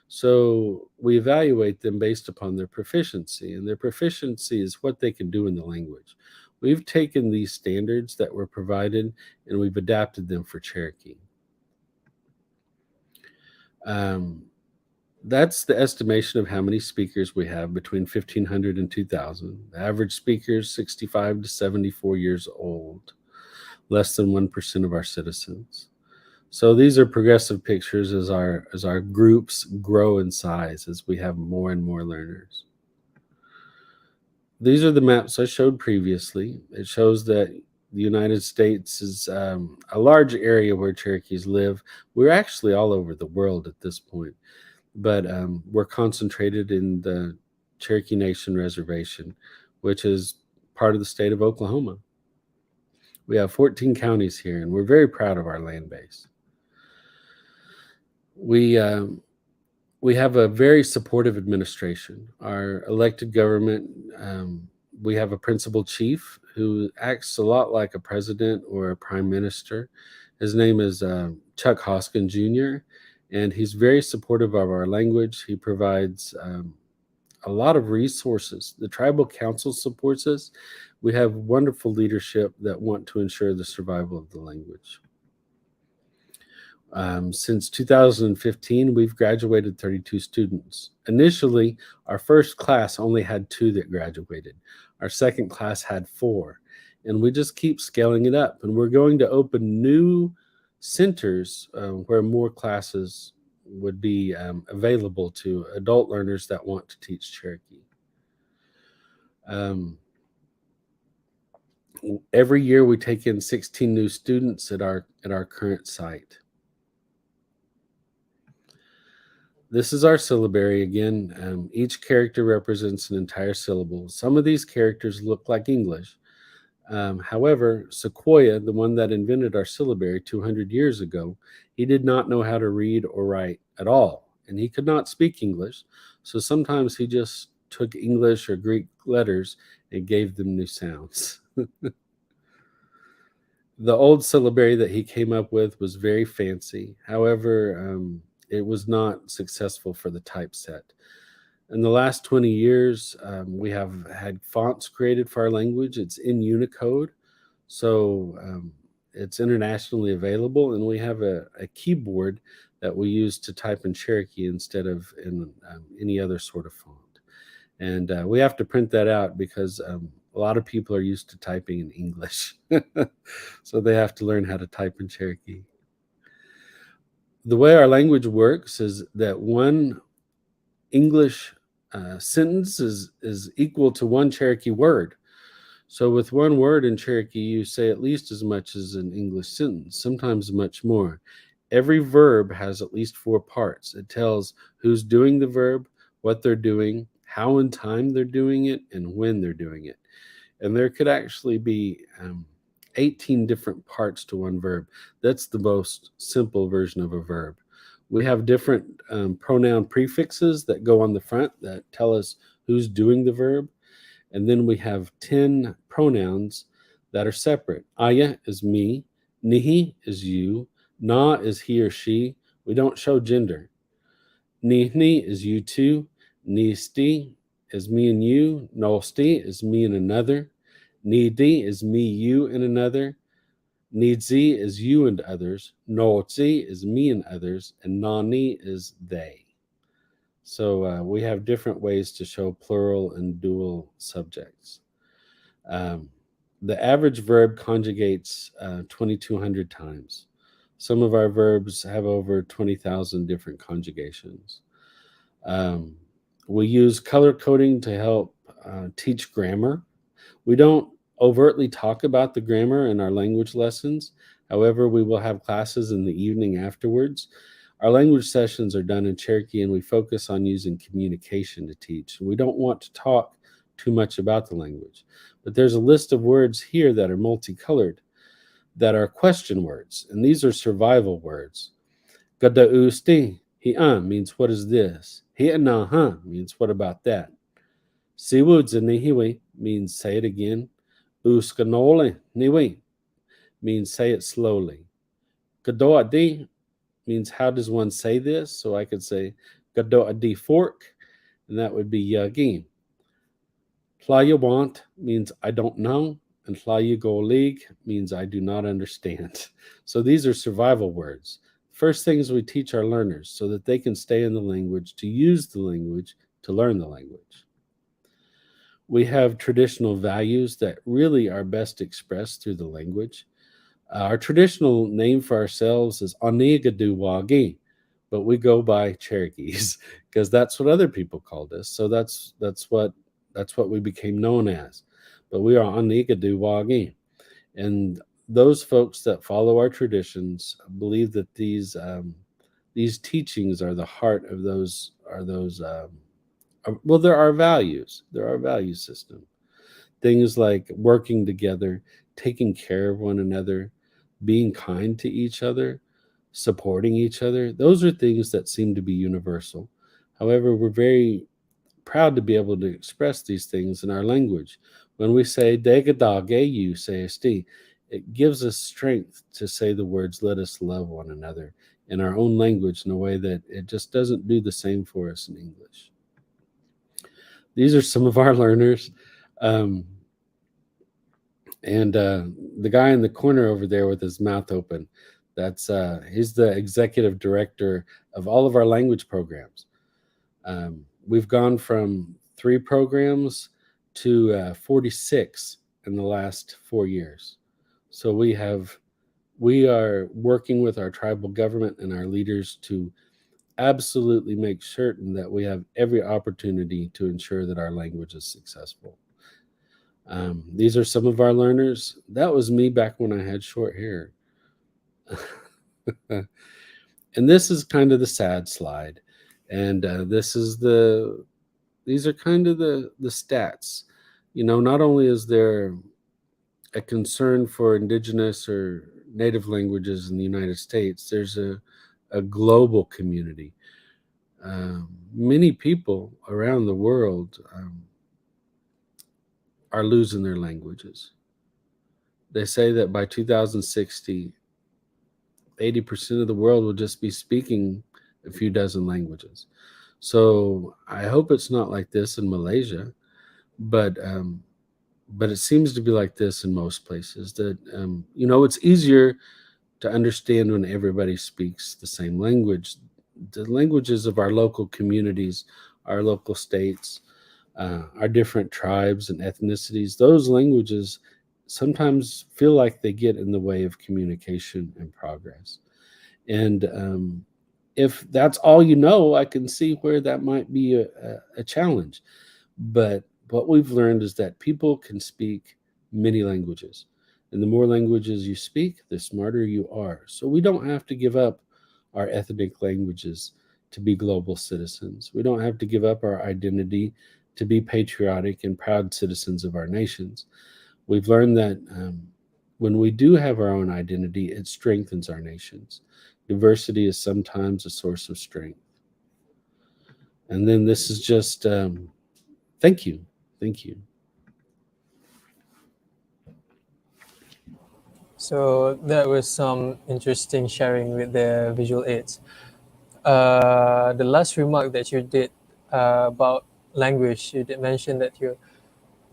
So we evaluate them based upon their proficiency, and their proficiency is what they can do in the language. We've taken these standards that were provided and we've adapted them for Cherokee. That's the estimation of how many speakers we have, between 1,500 and 2,000. The average speaker is 65 to 74 years old, less than 1% of our citizens. So these are progressive pictures as our groups grow in size, as we have more and more learners. These are the maps I showed previously. It shows that the United States is a large area where Cherokees live. We're actually all over the world at this point, but we're concentrated in the Cherokee Nation Reservation, which is part of the state of Oklahoma. We have 14 counties here, and we're very proud of our land base. We have a very supportive administration. Our elected government, we have a principal chief who acts a lot like a president or a prime minister. His name is Chuck Hoskin Jr., and he's very supportive of our language. He provides a lot of resources. The tribal council supports us. We have wonderful leadership that want to ensure the survival of the language. Since 2015, we've graduated 32 students. Initially, our first class only had 2 that graduated. Our second class had 4. And we just keep scaling it up. And we're going to open new centers where more classes would be available to adult learners that want to teach Cherokee. Every year we take in 16 new students at our current site. This is our syllabary again. Each character represents an entire syllable. Some of these characters look like English. However, Sequoia, the one that invented our syllabary 200 years ago, he did not know how to read or write at all, and he could not speak English. So sometimes he just took English or Greek letters and gave them new sounds. The old syllabary that he came up with was very fancy. However, it was not successful for the typeset. In the last 20 years, we have had fonts created for our language. It's in Unicode, so it's internationally available, and we have a keyboard that we use to type in Cherokee instead of in any other sort of font. And we have to print that out because a lot of people are used to typing in English, so they have to learn how to type in Cherokee. The way our language works is that one English sentence is equal to one Cherokee word. So with one word in Cherokee, you say at least as much as an English sentence, sometimes much more. Every verb has at least 4 parts. It tells who's doing the verb, what they're doing, how in time they're doing it, and when they're doing it. And there could actually be 18 different parts to one verb. That's the most simple version of a verb. We have different pronoun prefixes that go on the front that tell us who's doing the verb. And then we have 10 pronouns that are separate. Aya is me, nihi is you, na is he or she. We don't show gender. Nihni is you two, nisti is me and you, nosti is me and another, nidi is me, you, and another, nidzi is you and others, notzi is me and others, and nani is they. So we have different ways to show plural and dual subjects. The average verb conjugates 2,200 times. Some of our verbs have over 20,000 different conjugations. We use color coding to help teach grammar. We don't overtly talk about the grammar in our language lessons. However, we will have classes in the evening afterwards. Our language sessions are done in Cherokee, and we focus on using communication to teach. We don't want to talk too much about the language, but there's a list of words here that are multicolored that are question words, and these are survival words. Gadausti, hi'a means what is this? Hi'anaha means what about that? Siwudzanihiwi means say it again. Uskanole niwi means say it slowly. Gadoadi means how does one say this? So I could say gadoadi fork, and that would be yagi. Playa want means I don't know, and playa go league means I do not understand. So these are survival words. First things we teach our learners so that they can stay in the language, to use the language, to learn the language. We have traditional values that really are best expressed through the language. Our traditional name for ourselves is Onigadu Wagi, but we go by Cherokees because that's what other people called us. So that's what we became known as. But we are Onigadu Wagi, and those folks that follow our traditions believe that these teachings are the heart of those. Well, there are values. There are value system. Things like working together, taking care of one another, being kind to each other, supporting each other. Those are things that seem to be universal. However, we're very proud to be able to express these things in our language. When we say "Degadage sayesti," it gives us strength to say the words "Let us love one another" in our own language in a way that it just doesn't do the same for us in English. These are some of our learners. And the guy in the corner over there with his mouth open, That's he's the executive director of all of our language programs. We've gone from 3 programs to 46 in the last 4 years. So we are working with our tribal government and our leaders to absolutely make certain that we have every opportunity to ensure that our language is successful. These are some of our learners. That was me back when I had short hair. And this is kind of the sad slide. And these are kind of the stats. Not only is there a concern for indigenous or native languages in the United States, there's a global community. Many people around the world are losing their languages. They say that by 2060, 80% of the world will just be speaking a few dozen languages. So I hope it's not like this in Malaysia, but it seems to be like this in most places. That it's easier to understand when everybody speaks the same language. The languages of our local communities, our local states, our different tribes and ethnicities, those languages sometimes feel like they get in the way of communication and progress. And if that's all you know, I can see where that might be a challenge. But what we've learned is that people can speak many languages. And the more languages you speak, the smarter you are. So we don't have to give up our ethnic languages to be global citizens. We don't have to give up our identity to be patriotic and proud citizens of our nations. We've learned that when we do have our own identity, it strengthens our nations. Diversity is sometimes a source of strength. And then this is just, thank you. Thank you. So that was some interesting sharing with the visual aids. The last remark that you did about language, you did mention that you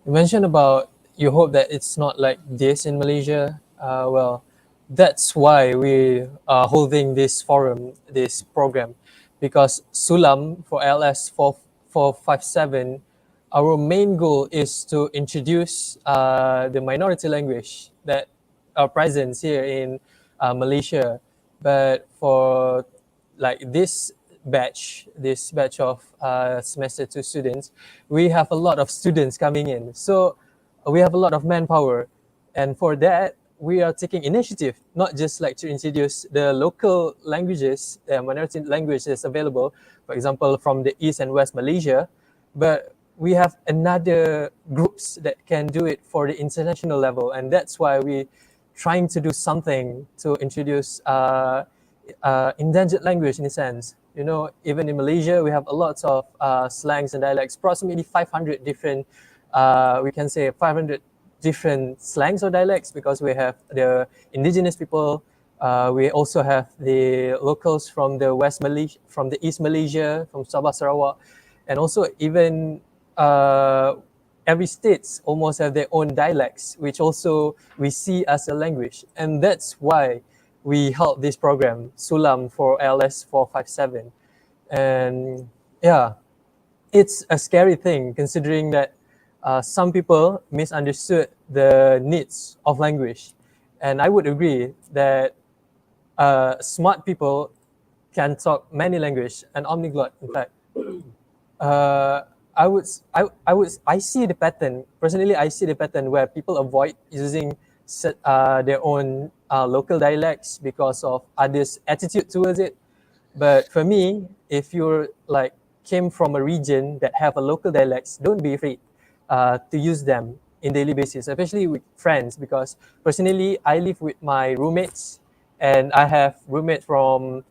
mentioned about you hope that it's not like this in Malaysia. Well, that's why we are holding this forum, this program, because Sulam for LS 457, our main goal is to introduce the minority language that are present here in Malaysia. But for like this batch of semester 2 students, we have a lot of students coming in. So we have a lot of manpower. And for that, we are taking initiative, not just like to introduce the local languages, minority languages available, for example, from the East and West Malaysia, but we have another groups that can do it for the international level. And that's why we trying to do something to introduce endangered language in a sense. Even in Malaysia, we have a lot of slangs and dialects, approximately 500 different, we can say 500 different slangs or dialects, because we have the indigenous people, we also have the locals from the West Malaysia, from the East Malaysia, from Sabah, Sarawak, and also even every state almost have their own dialects, which also we see as a language. And that's why we held this program, Sulam for LS 457. And yeah, it's a scary thing considering that some people misunderstood the needs of language. And I would agree that smart people can talk many languages, an omniglot, in fact. I see the pattern. Personally, I see the pattern where people avoid using their own local dialects because of others' attitude towards it. But for me, if you're like came from a region that have a local dialects, don't be afraid to use them in daily basis, especially with friends, because personally, I live with my roommates and I have roommates from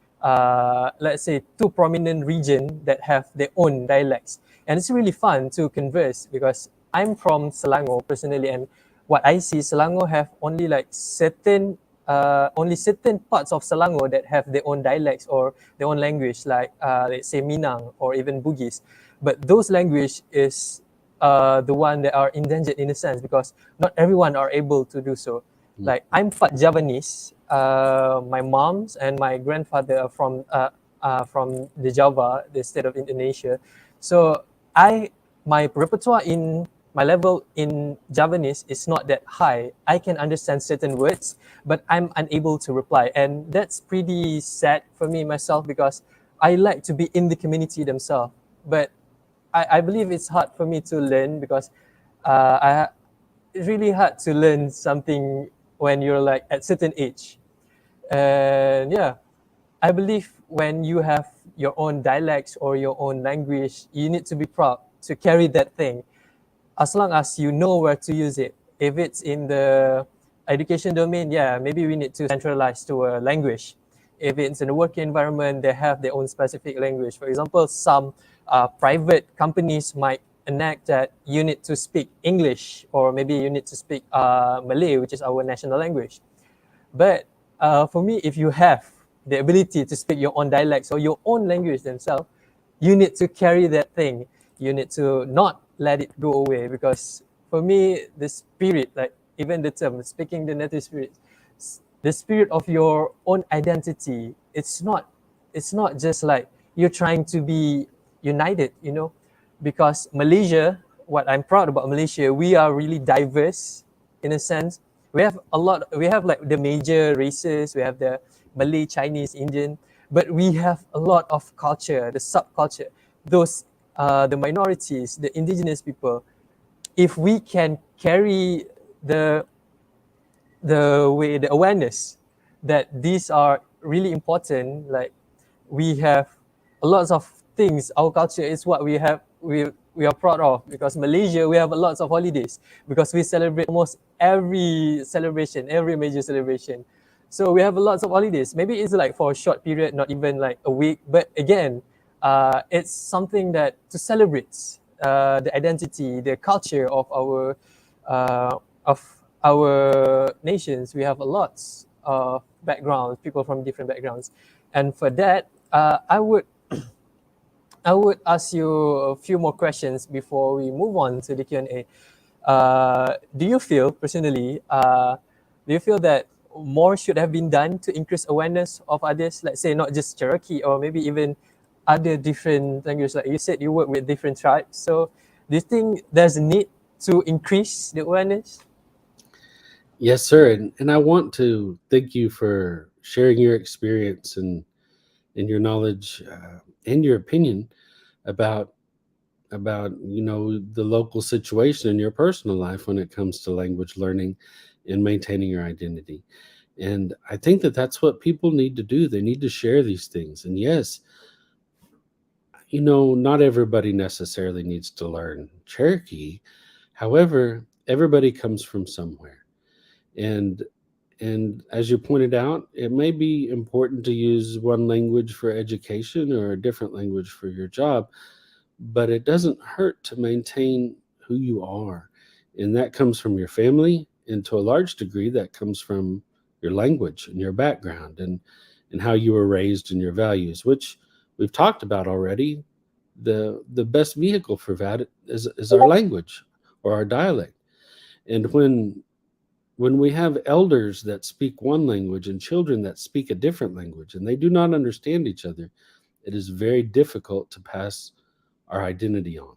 let's say 2 prominent regions that have their own dialects. And it's really fun to converse because I'm from Selangor personally, and what I see, Selangor have only like certain parts of Selangor that have their own dialects or their own language, like let's say Minang or even Bugis. But those language is the one that are endangered in a sense because not everyone are able to do so. Like I'm part Javanese, my mom's and my grandfather are from the Java, the state of Indonesia. So my repertoire in my level in Javanese is not that high. I can understand certain words, but I'm unable to reply, and that's pretty sad for me myself because I like to be in the community themselves. But I believe it's hard for me to learn because it's really hard to learn something when you're like at certain age. And yeah, I believe when you have your own dialects or your own language, you need to be proud to carry that thing as long as you know where to use it. If it's in the education domain, yeah, maybe we need to centralize to a language. If it's in the working environment, they have their own specific language. For example, some private companies might enact that you need to speak English, or maybe you need to speak Malay, which is our national language. But for me, if you have the ability to speak your own dialects or your own language themselves, you need to carry that thing. You need to not let it go away, because for me, the spirit, like even the term speaking the native spirit, the spirit of your own identity, it's not just like you're trying to be united, you know, because Malaysia, what I'm proud about Malaysia, we are really diverse in a sense. We have like the major races, we have the Malay, Chinese, Indian, but we have a lot of culture, the subculture, those the minorities, the indigenous people. If we can carry the awareness that these are really important, like we have a lot of things. Our culture is what we have. We are proud of, because Malaysia, we have a lot of holidays because we celebrate almost every celebration, every major celebration. So we have a lot of holidays. Maybe it's like for a short period, not even like a week, but again, it's something that to celebrate the identity, the culture of our nations. We have a lot of backgrounds, people from different backgrounds, and for that, I would ask you a few more questions before we move on to the Q&A. Do you feel personally? Do you feel that more should have been done to increase awareness of others? Let's say not just Cherokee, or maybe even other different languages. Like you said, you work with different tribes. So, do you think there's a need to increase the awareness? Yes, sir. And I want to thank you for sharing your experience and your knowledge and your opinion about the local situation in your personal life when it comes to language learning and maintaining your identity. And I think that that's what people need to do. They need to share these things. And yes, not everybody necessarily needs to learn Cherokee. However, everybody comes from somewhere. And as you pointed out, it may be important to use one language for education or a different language for your job, but it doesn't hurt to maintain who you are. And that comes from your family, and to a large degree, that comes from your language and your background and how you were raised and your values, which we've talked about already. The best vehicle for that is our language or our dialect. And when we have elders that speak one language and children that speak a different language, and they do not understand each other, it is very difficult to pass our identity on.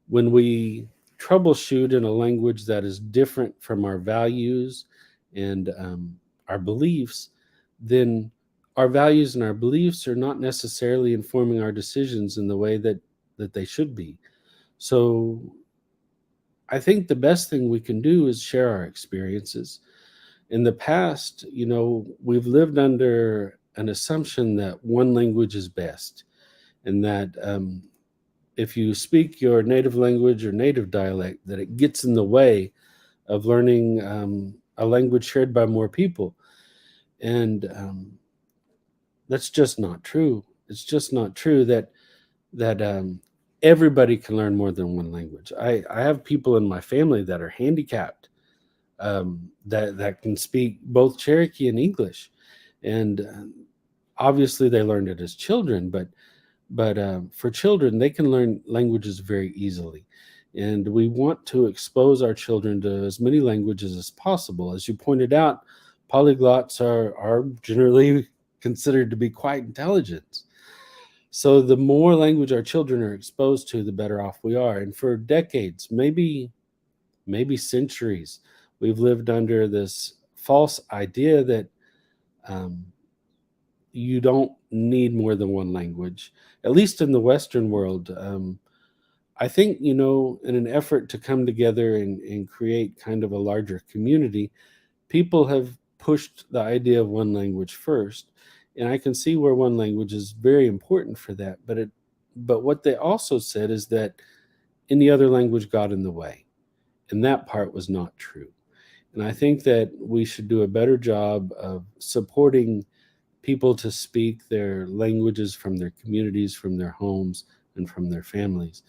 When we troubleshoot in a language that is different from our values and our beliefs, then our values and our beliefs are not necessarily informing our decisions in the way that they should be. So I think the best thing we can do is share our experiences. In the past, we've lived under an assumption that one language is best, and that if you speak your native language or native dialect, that it gets in the way of learning a language shared by more people. And that's just not true. It's just not true that everybody can learn more than one language. I have people in my family that are handicapped, that can speak both Cherokee and English, and obviously they learned it as children, but for children, they can learn languages very easily. And we want to expose our children to as many languages as possible. As you pointed out, Polyglots are generally considered to be quite intelligent. So the more language our children are exposed to, the better off we are. And for decades, maybe centuries, we've lived under this false idea that you don't need more than one language, at least in the Western world. I think, in an effort to come together and create kind of a larger community, people have pushed the idea of one language first. And I can see where one language is very important for that. But what they also said is that any other language got in the way. And that part was not true. And I think that we should do a better job of supporting people to speak their languages from their communities, from their homes, and from their families.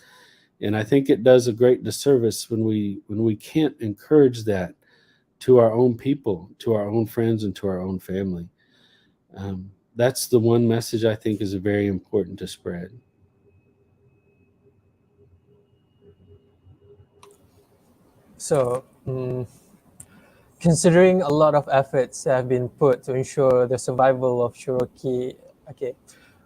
And I think it does a great disservice when we can't encourage that to our own people, to our own friends, and to our own family. That's the one message I think is very important to spread. So, considering a lot of efforts have been put to ensure the survival of Cherokee, okay,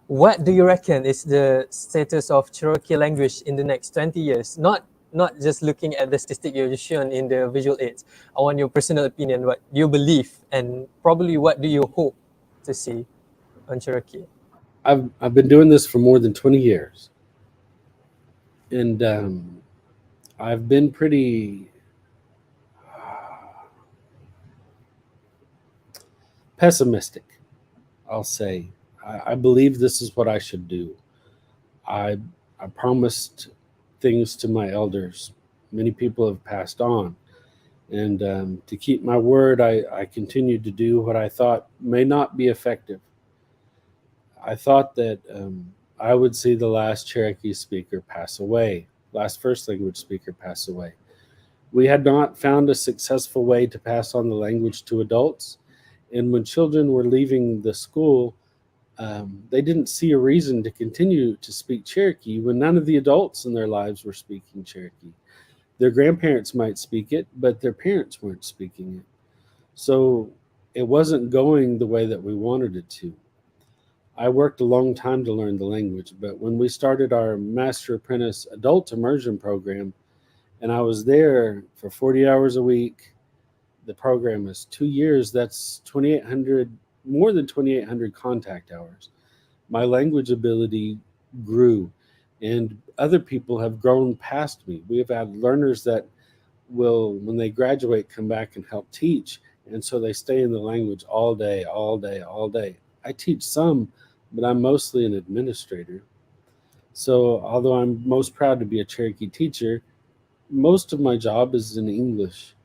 what do you reckon is the status of Cherokee language in the next 20 years? Not just looking at the statistic you've shown in the visual aids. I want your personal opinion, what you believe, and probably what do you hope to see on Cherokee? I've been doing this for more than 20 years. And I've been pretty pessimistic, I'll say. I believe this is what I should do. I promised things to my elders. Many people have passed on. And to keep my word, I continued to do what I thought may not be effective. I thought that I would see the last Cherokee speaker pass away, last first language speaker pass away. We had not found a successful way to pass on the language to adults. And when children were leaving the school, they didn't see a reason to continue to speak Cherokee when none of the adults in their lives were speaking Cherokee. Their grandparents might speak it, but their parents weren't speaking it. So it wasn't going the way that we wanted it to. I worked a long time to learn the language, but when we started our Master Apprentice Adult Immersion program, and I was there for 40 hours a week, the program is 2 years, that's 2,800, more than 2,800 contact hours. My language ability grew, and other people have grown past me. We have had learners that will, when they graduate, come back and help teach, and so they stay in the language all day, all day, all day. I teach some, but I'm mostly an administrator. So although I'm most proud to be a Cherokee teacher, most of my job is in English,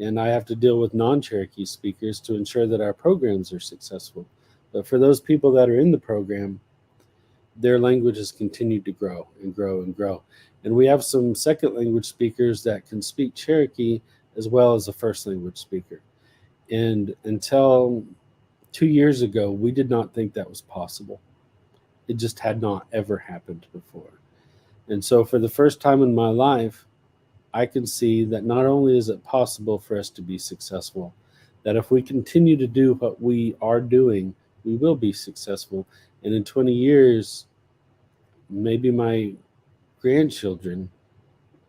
and I have to deal with non-Cherokee speakers to ensure that our programs are successful. But for those people that are in the program, their language has continued to grow and grow and grow. And we have some second language speakers that can speak Cherokee as well as a first language speaker. And until 2 years ago, we did not think that was possible. It just had not ever happened before. And so for the first time in my life, I can see that not only is it possible for us to be successful, that if we continue to do what we are doing, we will be successful. And in 20 years, maybe my grandchildren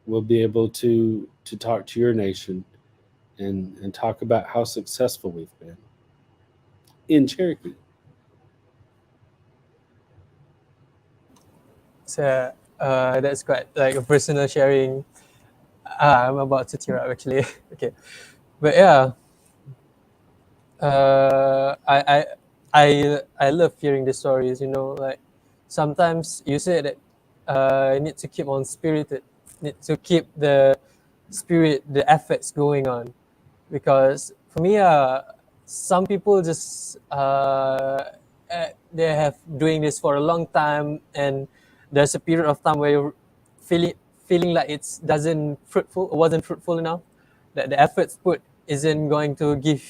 will be able to talk to your nation and talk about how successful we've been in Cherokee. So that's quite like a personal sharing. I'm about to tear up actually. Okay, but yeah, I love hearing the stories. Like sometimes you say that you need to keep on spirited, need to keep the spirit, the efforts going on, because for me, some people just they have doing this for a long time, and there's a period of time where you're feeling like it wasn't fruitful enough, that the efforts put isn't going to give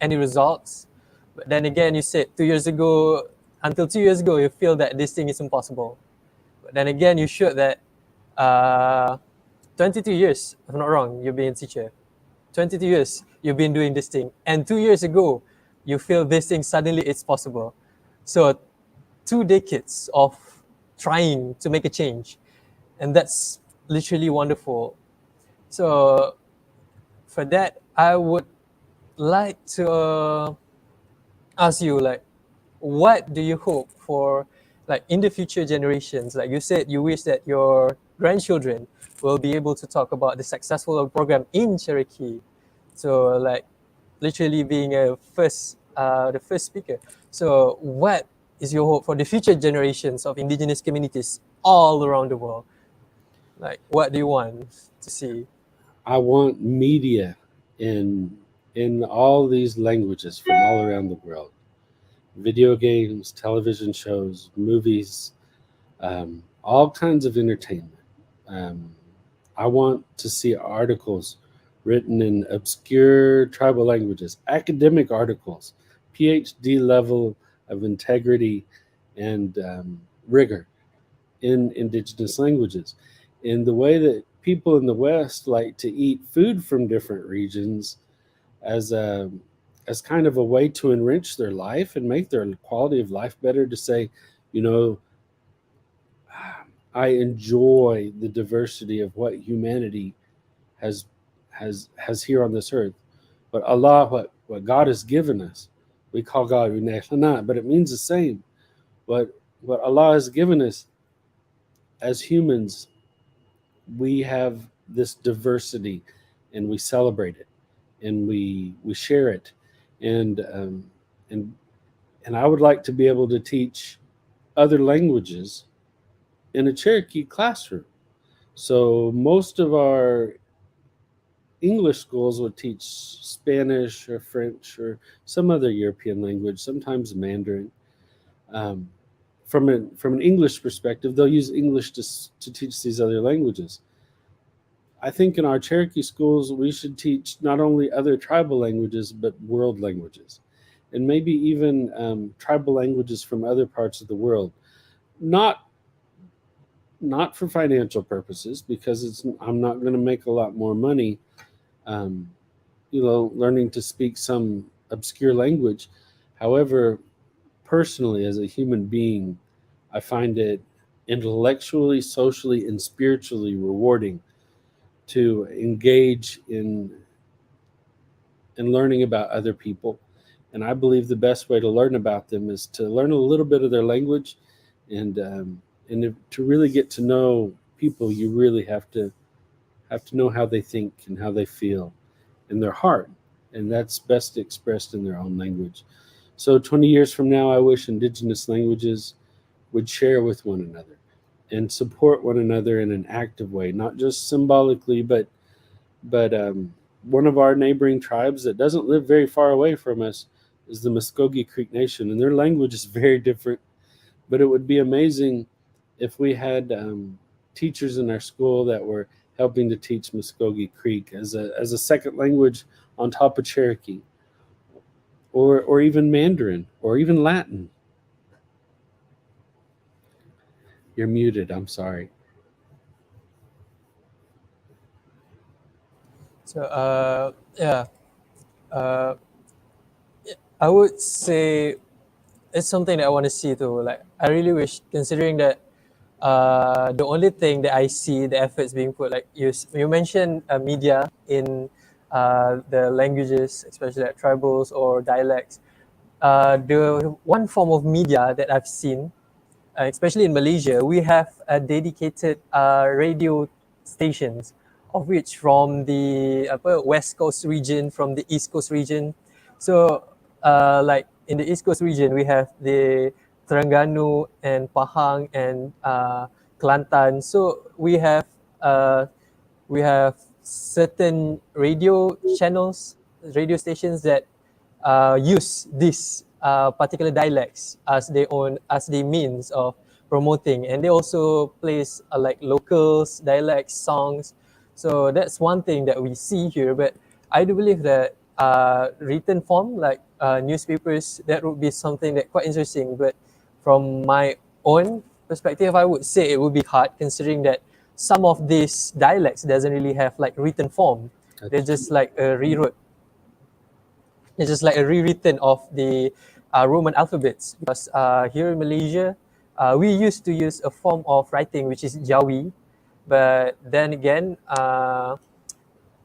any results. But then again, you said 2 years ago, until 2 years ago, you feel that this thing is impossible. But then again, you showed that 22 years, if I'm not wrong, you've been a teacher. 22 years, you've been doing this thing, and 2 years ago, you feel this thing suddenly it's possible. So 2 decades of trying to make a change, and that's literally wonderful. So for that, I would like to ask you, like, what do you hope for, like, in the future generations? Like you said, you wish that your grandchildren will be able to talk about the successful program in Cherokee. So, like, literally being the first speaker. So what is your hope for the future generations of indigenous communities all around the world? Like, what do you want to see? I want media in all these languages from all around the world. Video games, television shows, movies, all kinds of entertainment. I want to see articles written in obscure tribal languages, academic articles, PhD level of integrity and rigor in indigenous languages. In the way that people in the West like to eat food from different regions as a as kind of a way to enrich their life and make their quality of life better, to say, you know, I enjoy the diversity of what humanity has here on this earth. But Allah, what God has given us, we call God Uneh, but it means the same. What Allah has given us as humans, we have this diversity, and we celebrate it, and we share it, and I would like to be able to teach other languages in a Cherokee classroom. So most of our English schools would teach Spanish or French or some other European language, sometimes Mandarin. From an English perspective, they'll use English to teach these other languages. I think in our Cherokee schools, we should teach not only other tribal languages, but world languages, and maybe even tribal languages from other parts of the world. Not for financial purposes, because I'm not going to make a lot more money, learning to speak some obscure language. However, personally, as a human being, I find it intellectually, socially, and spiritually rewarding to engage in learning about other people. And I believe the best way to learn about them is to learn a little bit of their language, and to really get to know people, you really have to know how they think and how they feel in their heart, and that's best expressed in their own language. So 20 years from now, I wish indigenous languages would share with one another and support one another in an active way, not just symbolically, but one of our neighboring tribes that doesn't live very far away from us is the Muskogee Creek Nation, and their language is very different. But it would be amazing if we had teachers in our school that were helping to teach Muskogee Creek as a second language on top of Cherokee, or even Mandarin, or even Latin. You're muted, I'm sorry. So I would say it's something that I want to see too. Like, I really wish, considering that the only thing that I see the efforts being put, like you mentioned, media in the languages, especially like tribals or dialects. The one form of media that I've seen, especially in Malaysia, we have a dedicated radio stations, of which from the West Coast region, from the East Coast region. So like in the East Coast region, we have the Terengganu and Pahang and Kelantan. So we have certain radio channels, radio stations that use these particular dialects as their means of promoting, and they also plays like locals dialects songs. So that's one thing that we see here. But I do believe that written form, like newspapers, that would be something that quite interesting. But from my own perspective, I would say it would be hard, considering that some of these dialects doesn't really have like written form. They're just like a rewrote. It's just like a rewritten of the Roman alphabets, because here in Malaysia, we used to use a form of writing which is Jawi, but then again,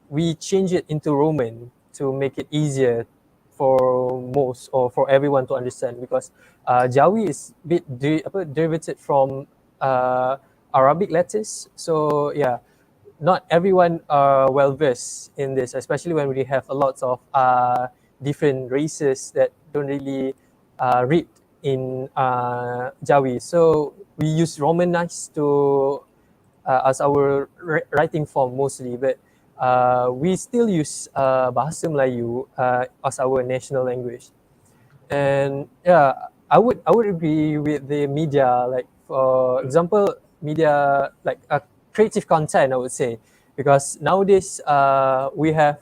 we change it into Roman to make it easier for most or for everyone to understand, because Jawi is a bit derivated from Arabic letters. So yeah, not everyone are well versed in this, especially when we have a lot of different races that don't really read in Jawi. So we use Romanized to as our writing form mostly, but we still use Bahasa Melayu as our national language. And yeah, I would agree with the media, like for example, media like creative content, I would say, because nowadays we have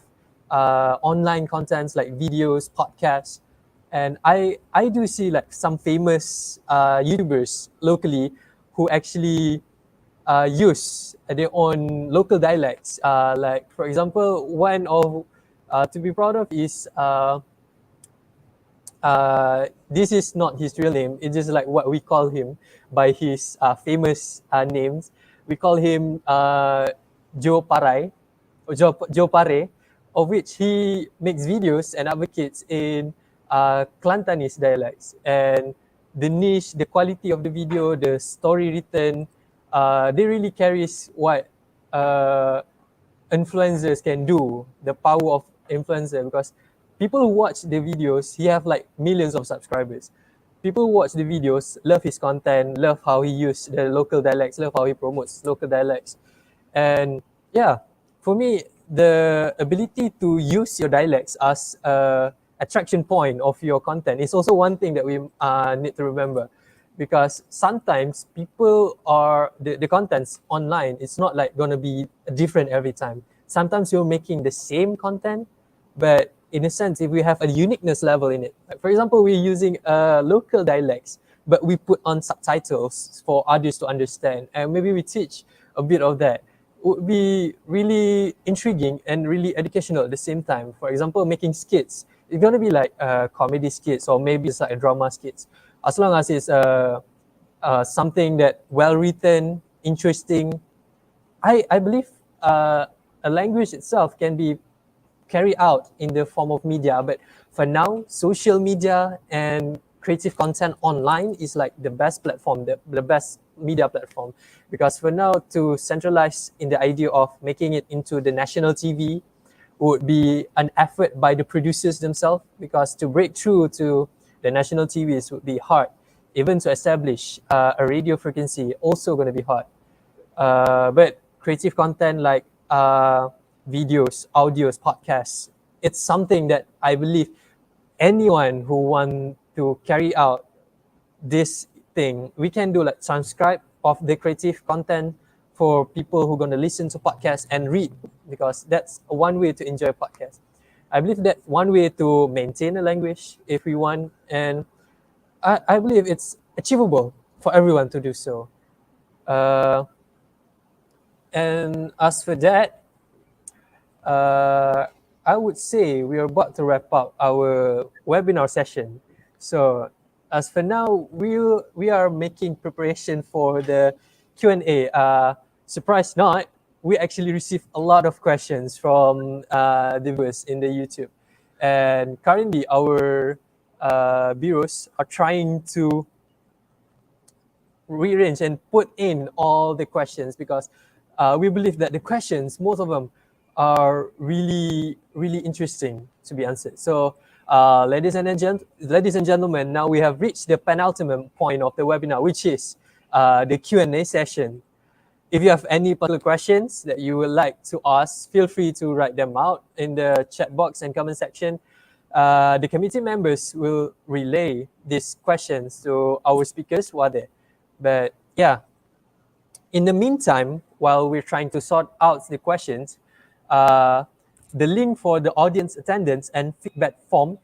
online contents like videos, podcasts, and I do see like some famous YouTubers locally who actually use their own local dialects. Like for example, one of to be proud of is this is not his real name. It's just like what we call him by his famous names. We call him Joe Parai, or Joe Pare, of which he makes videos and advocates in Kelantanese dialects. And the niche, the quality of the video, the story written, they really carries what influencers can do, the power of influencer, because people who watch the videos, he have like millions of subscribers. People who watch the videos love his content, love how he use the local dialects, love how he promotes local dialects. And yeah, for me, the ability to use your dialects as a attraction point of your content is also one thing that we need to remember, because sometimes people are the contents online, it's not like going to be different every time. Sometimes you're making the same content, but in a sense, if we have a uniqueness level in it, like for example, we're using local dialects, but we put on subtitles for others to understand, and maybe we teach a bit of that, would be really intriguing and really educational at the same time. For example, making skits, it's going to be like comedy skits, or maybe it's like a drama skits, as long as it's something that well written, interesting. I believe a language itself can be carried out in the form of media, but for now, social media and creative content online is like the best platform, the best media platform, because for now, to centralize in the idea of making it into the national TV would be an effort by the producers themselves, because to break through to the national TVs would be hard. Even to establish a radio frequency, also going to be hard. But creative content like videos, audios, podcasts, it's something that I believe anyone who want to carry out this thing, we can do like transcribe of the creative content for people who are going to listen to podcasts and read, because that's one way to enjoy podcasts. I believe that's one way to maintain a language if we want, and I believe it's achievable for everyone to do so. Uh, and as for that, I would say we are about to wrap up our webinar session. So as for now, we are making preparation for the Q&A. Surprise not, we actually received a lot of questions from the viewers in the YouTube. And currently our bureaus are trying to rearrange and put in all the questions, because we believe that the questions, most of them, are really, really interesting to be answered. So, ladies and gentlemen, now we have reached the penultimate point of the webinar, which is the Q&A session. If you have any particular questions that you would like to ask, feel free to write them out in the chat box and comment section. The committee members will relay these questions to our speakers WAHDE. But yeah, in the meantime, while we're trying to sort out the questions, the link for the audience attendance and feedback form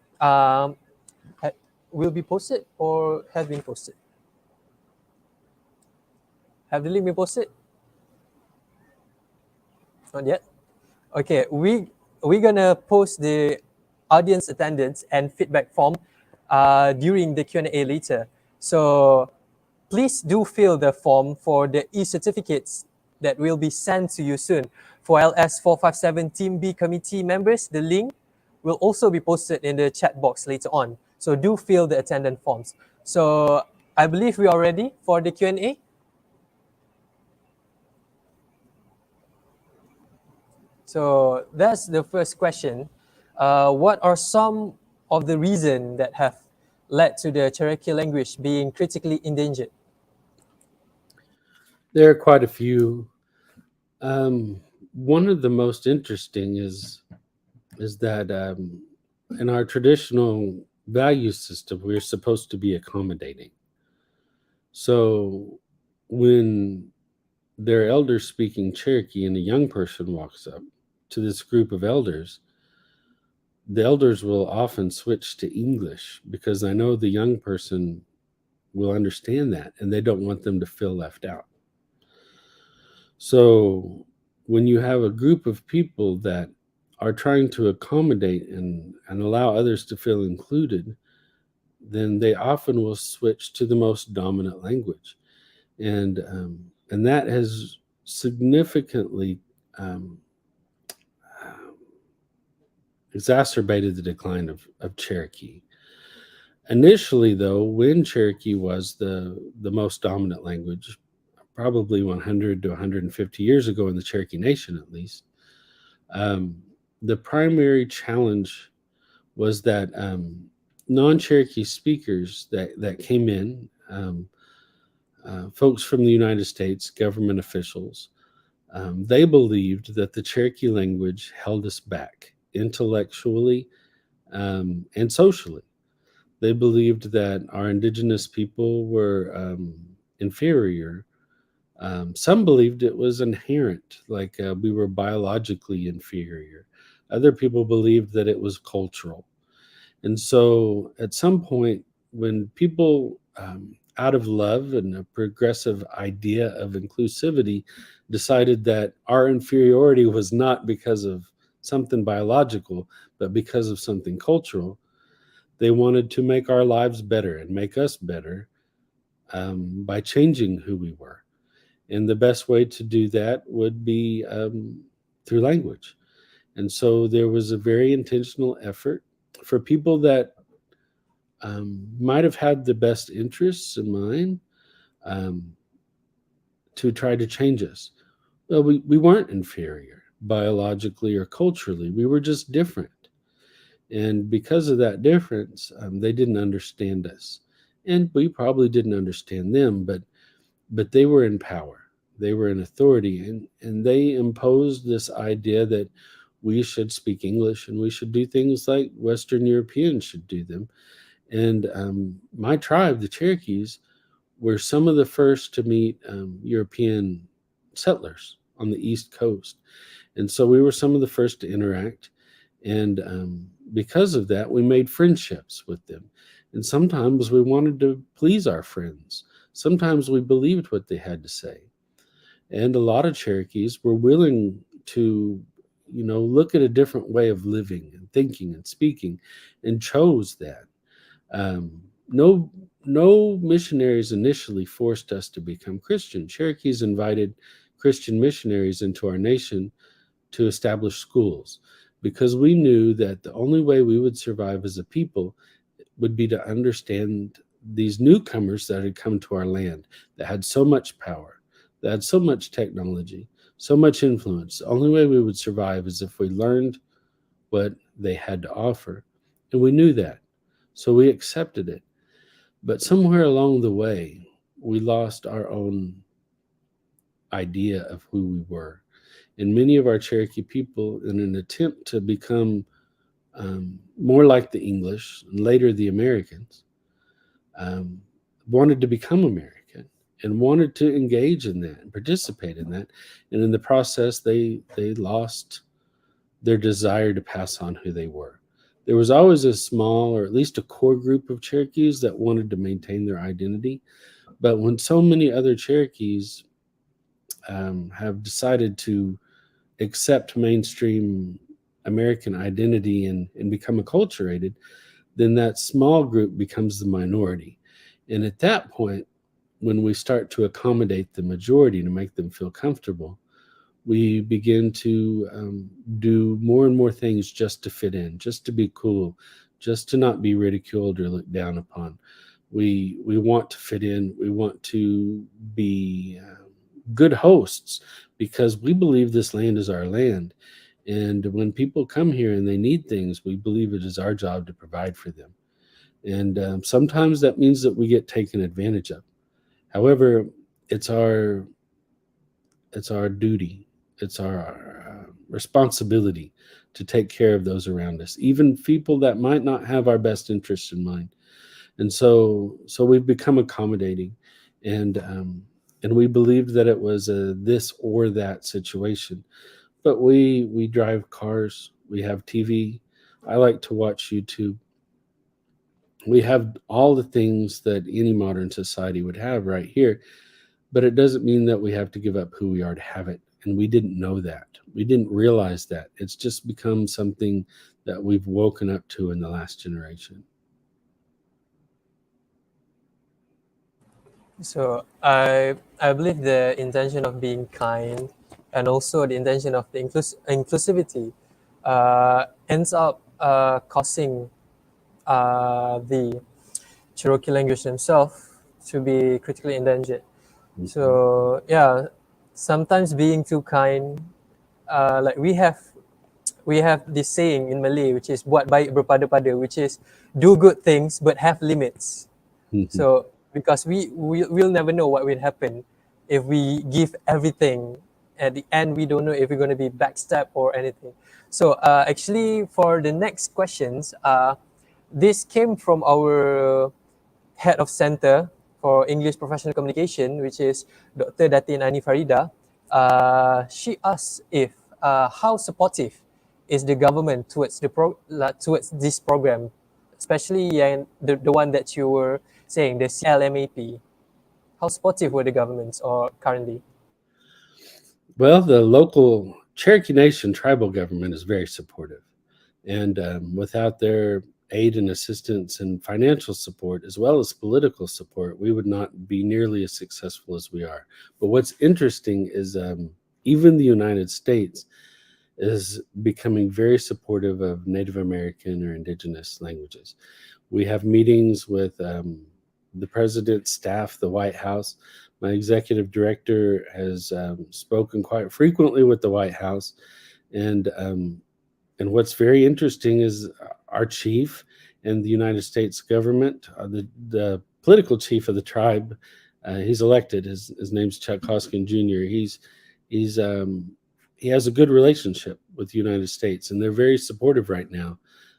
will be posted or has been posted? Have the link been posted? Not yet. Okay, we're gonna post the audience attendance and feedback form during the Q&A later. So please do fill the form for the e-certificates that will be sent to you soon. For LS457 Team B committee members, the link will also be posted in the chat box later on. So do fill the attendance forms. So I believe we are ready for the Q&A. So that's the first question. What are some of the reasons that have led to the Cherokee language being critically endangered? There are quite a few. One of the most interesting is that in our traditional value system, we're supposed to be accommodating. So when their elders speaking Cherokee and a young person walks up to this group of elders, the elders will often switch to English because I know the young person will understand that and they don't want them to feel left out. So when you have a group of people that are trying to accommodate and allow others to feel included, then they often will switch to the most dominant language. And that has significantly exacerbated the decline of Cherokee. Initially, though, when Cherokee was the most dominant language, probably 100 to 150 years ago in the Cherokee Nation at least, the primary challenge was that non-Cherokee speakers that came in, folks from the United States, government officials, they believed that the Cherokee language held us back intellectually and socially. They believed that our indigenous people were inferior. Some believed it was inherent, like we were biologically inferior. Other people believed that it was cultural. And so at some point, when people, out of love and a progressive idea of inclusivity, decided that our inferiority was not because of something biological, but because of something cultural, they wanted to make our lives better and make us better by changing who we were. And the best way to do that would be through language. And so there was a very intentional effort for people that might have had the best interests in mind to try to change us. Well, we weren't inferior biologically or culturally. We were just different. And because of that difference, they didn't understand us. And we probably didn't understand them, but they were in power. They were in authority, and they imposed this idea that we should speak English and we should do things like Western Europeans should do them. And my tribe, the Cherokees, were some of the first to meet European settlers on the East Coast. And so we were some of the first to interact. And because of that, we made friendships with them. And sometimes we wanted to please our friends. Sometimes we believed what they had to say. And a lot of Cherokees were willing to, look at a different way of living and thinking and speaking, and chose that. No missionaries initially forced us to become Christian. Cherokees invited Christian missionaries into our nation to establish schools, because we knew that the only way we would survive as a people would be to understand these newcomers that had come to our land, that had so much power, that had so much technology, so much influence. The only way we would survive is if we learned what they had to offer. And we knew that. So we accepted it. But somewhere along the way, we lost our own idea of who we were. And many of our Cherokee people, in an attempt to become more like the English and later the Americans, wanted to become American and wanted to engage in that and participate in that. And in the process, they lost their desire to pass on who they were. There was always a small, or at least a core group of Cherokees that wanted to maintain their identity. But when so many other Cherokees have decided to accept mainstream American identity and become acculturated, then that small group becomes the minority. And at that point, when we start to accommodate the majority to make them feel comfortable, we begin to do more and more things just to fit in, just to be cool, just to not be ridiculed or looked down upon. We want to fit in. We want to be good hosts because we believe this land is our land. And when people come here and they need things, we believe it is our job to provide for them. And sometimes that means that we get taken advantage of. However, it's our duty, it's our responsibility to take care of those around us, even people that might not have our best interests in mind. And so we've become accommodating, and we believed that it was a this or that situation. But we drive cars, we have TV. I like to watch YouTube. We have all the things that any modern society would have right here, but it doesn't mean that we have to give up who we are to have it. And we didn't know that. We didn't realize that. It's just become something that we've woken up to in the last generation. So I believe the intention of being kind and also the intention of the inclusivity ends up causing the Cherokee language themselves to be critically endangered. Mhm. So yeah, sometimes being too kind, like we have this saying in Malay, which is buat baik berpada-pada, which is do good things but have limits. Mhm. So because we'll never know what will happen if we give everything. At the end, we don't know if we're going to be backstabbed or anything. So actually, for the next questions, this came from our head of center for English Professional Communication, which is Dr. Datin Ani Farida. She asked if how supportive is the government towards towards this program, especially the one that you were saying, the CLMAP. How supportive were the governments or currently? Well, the local Cherokee Nation tribal government is very supportive. And without their aid and assistance and financial support, as well as political support, we would not be nearly as successful as we are. But what's interesting is even the United States is becoming very supportive of Native American or indigenous languages. We have meetings with the president's staff, the White House. My executive director has spoken quite frequently with the White House, and what's very interesting is our chief and the United States government, the political chief of the tribe. He's elected. His name's Chuck Hoskin Jr. He has a good relationship with the United States, and they're very supportive right now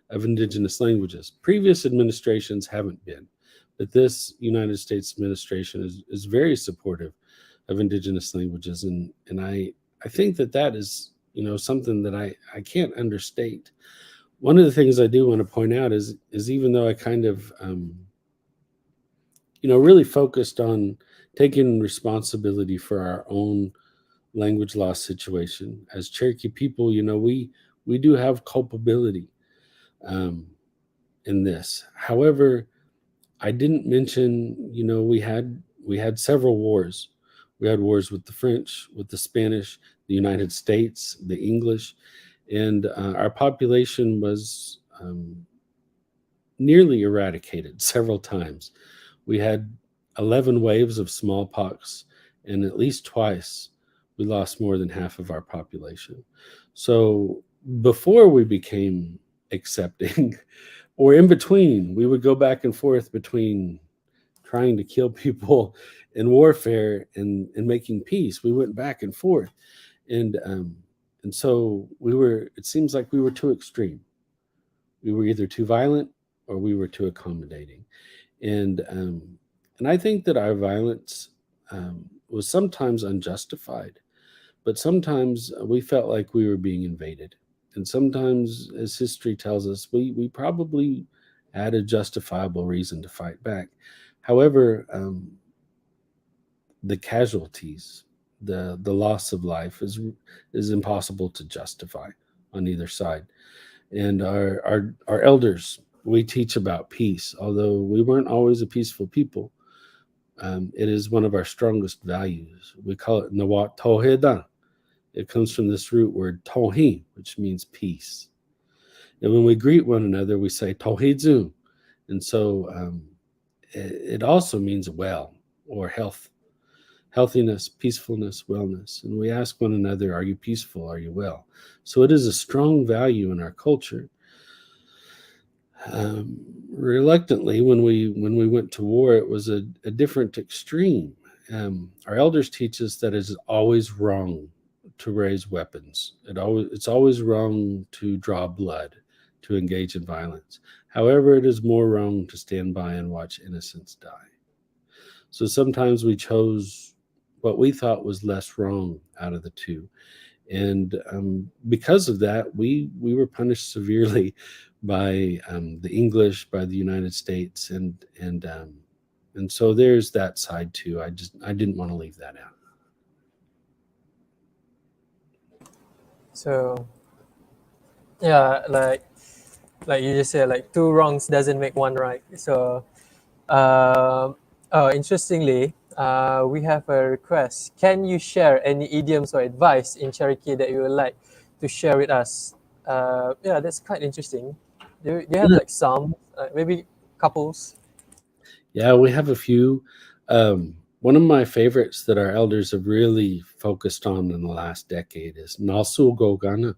of indigenous languages. Previous administrations haven't been, but this United States administration is very supportive of indigenous languages, and I think that is something that I can't understate. One of the things I do want to point out is even though I kind of really focused on taking responsibility for our own language loss situation as Cherokee people, we do have culpability in this. However, I didn't mention, we had several wars. We had wars with the French, with the Spanish, the United States, the English, and our population was nearly eradicated several times. We had 11 waves of smallpox, and at least twice we lost more than half of our population. So before we became accepting, or in between, we would go back and forth between trying to kill people in warfare and making peace. We went back and forth. And so it seems like we were too extreme. We were either too violent or we were too accommodating. And I think that our violence was sometimes unjustified, but sometimes we felt like we were being invaded. And sometimes, as history tells us, we probably had a justifiable reason to fight back. However, the casualties, the loss of life is impossible to justify on either side. And our elders, we teach about peace. Although we weren't always a peaceful people, it is one of our strongest values. We call it Nawat Toheda. It comes from this root word Tohi, which means peace. And when we greet one another, we say Tohidzu. And so it also means well or health, healthiness, peacefulness, wellness. And we ask one another, are you peaceful? Are you well? So it is a strong value in our culture. Reluctantly, when we went to war, it was a different extreme. Our elders teach us that it is always wrong to raise weapons. It's always wrong to draw blood, to engage in violence. However, it is more wrong to stand by and watch innocents die. So sometimes we chose what we thought was less wrong out of the two. And because of that, we were punished severely by the English, by the United States, and so there's that side too. I didn't want to leave that out. So, yeah, like you just said, like two wrongs doesn't make one right. So, interestingly, we have a request. Can you share any idioms or advice in Cherokee that you would like to share with us? Yeah, that's quite interesting. Do you have like some, maybe couples? Yeah, we have a few. One of my favorites that our elders have really focused on in the last decade is Nasul Gogana.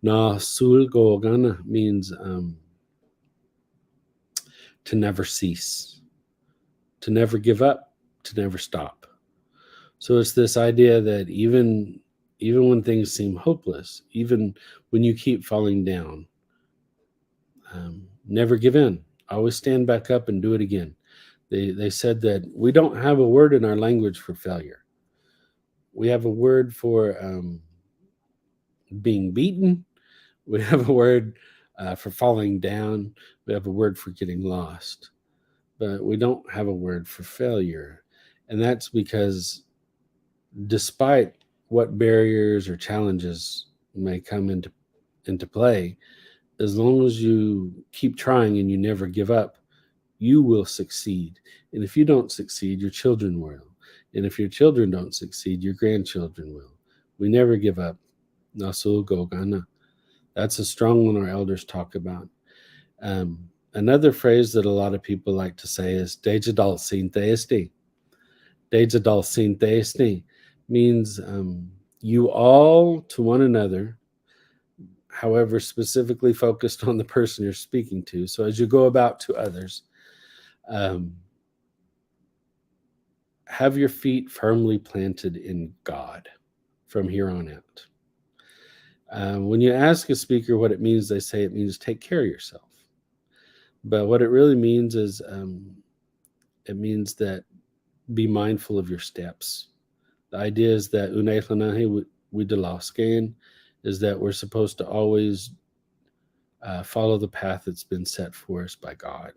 Nasul Gogana means to never cease, to never give up, to never stop. So it's this idea that even when things seem hopeless, even when you keep falling down, never give in. Always stand back up and do it again. They said that we don't have a word in our language for failure. We have a word for being beaten. We have a word for falling down. We have a word for getting lost. But we don't have a word for failure. And that's because despite what barriers or challenges may come into play, as long as you keep trying and you never give up, you will succeed. And if you don't succeed, your children will. And if your children don't succeed, your grandchildren will. We never give up. Nasul Gogana. That's a strong one our elders talk about. Another phrase that a lot of people like to say is Dejadal Sin Theesti. Dejadal Sin Theesti means you all to one another, however, specifically focused on the person you're speaking to. So as you go about to others, have your feet firmly planted in God from here on out. When you ask a speaker what it means, they say it means take care of yourself. But what it really means is it means that be mindful of your steps. The idea is that Unaithlanahi Widalaskan is that we're supposed to always follow the path that's been set for us by God.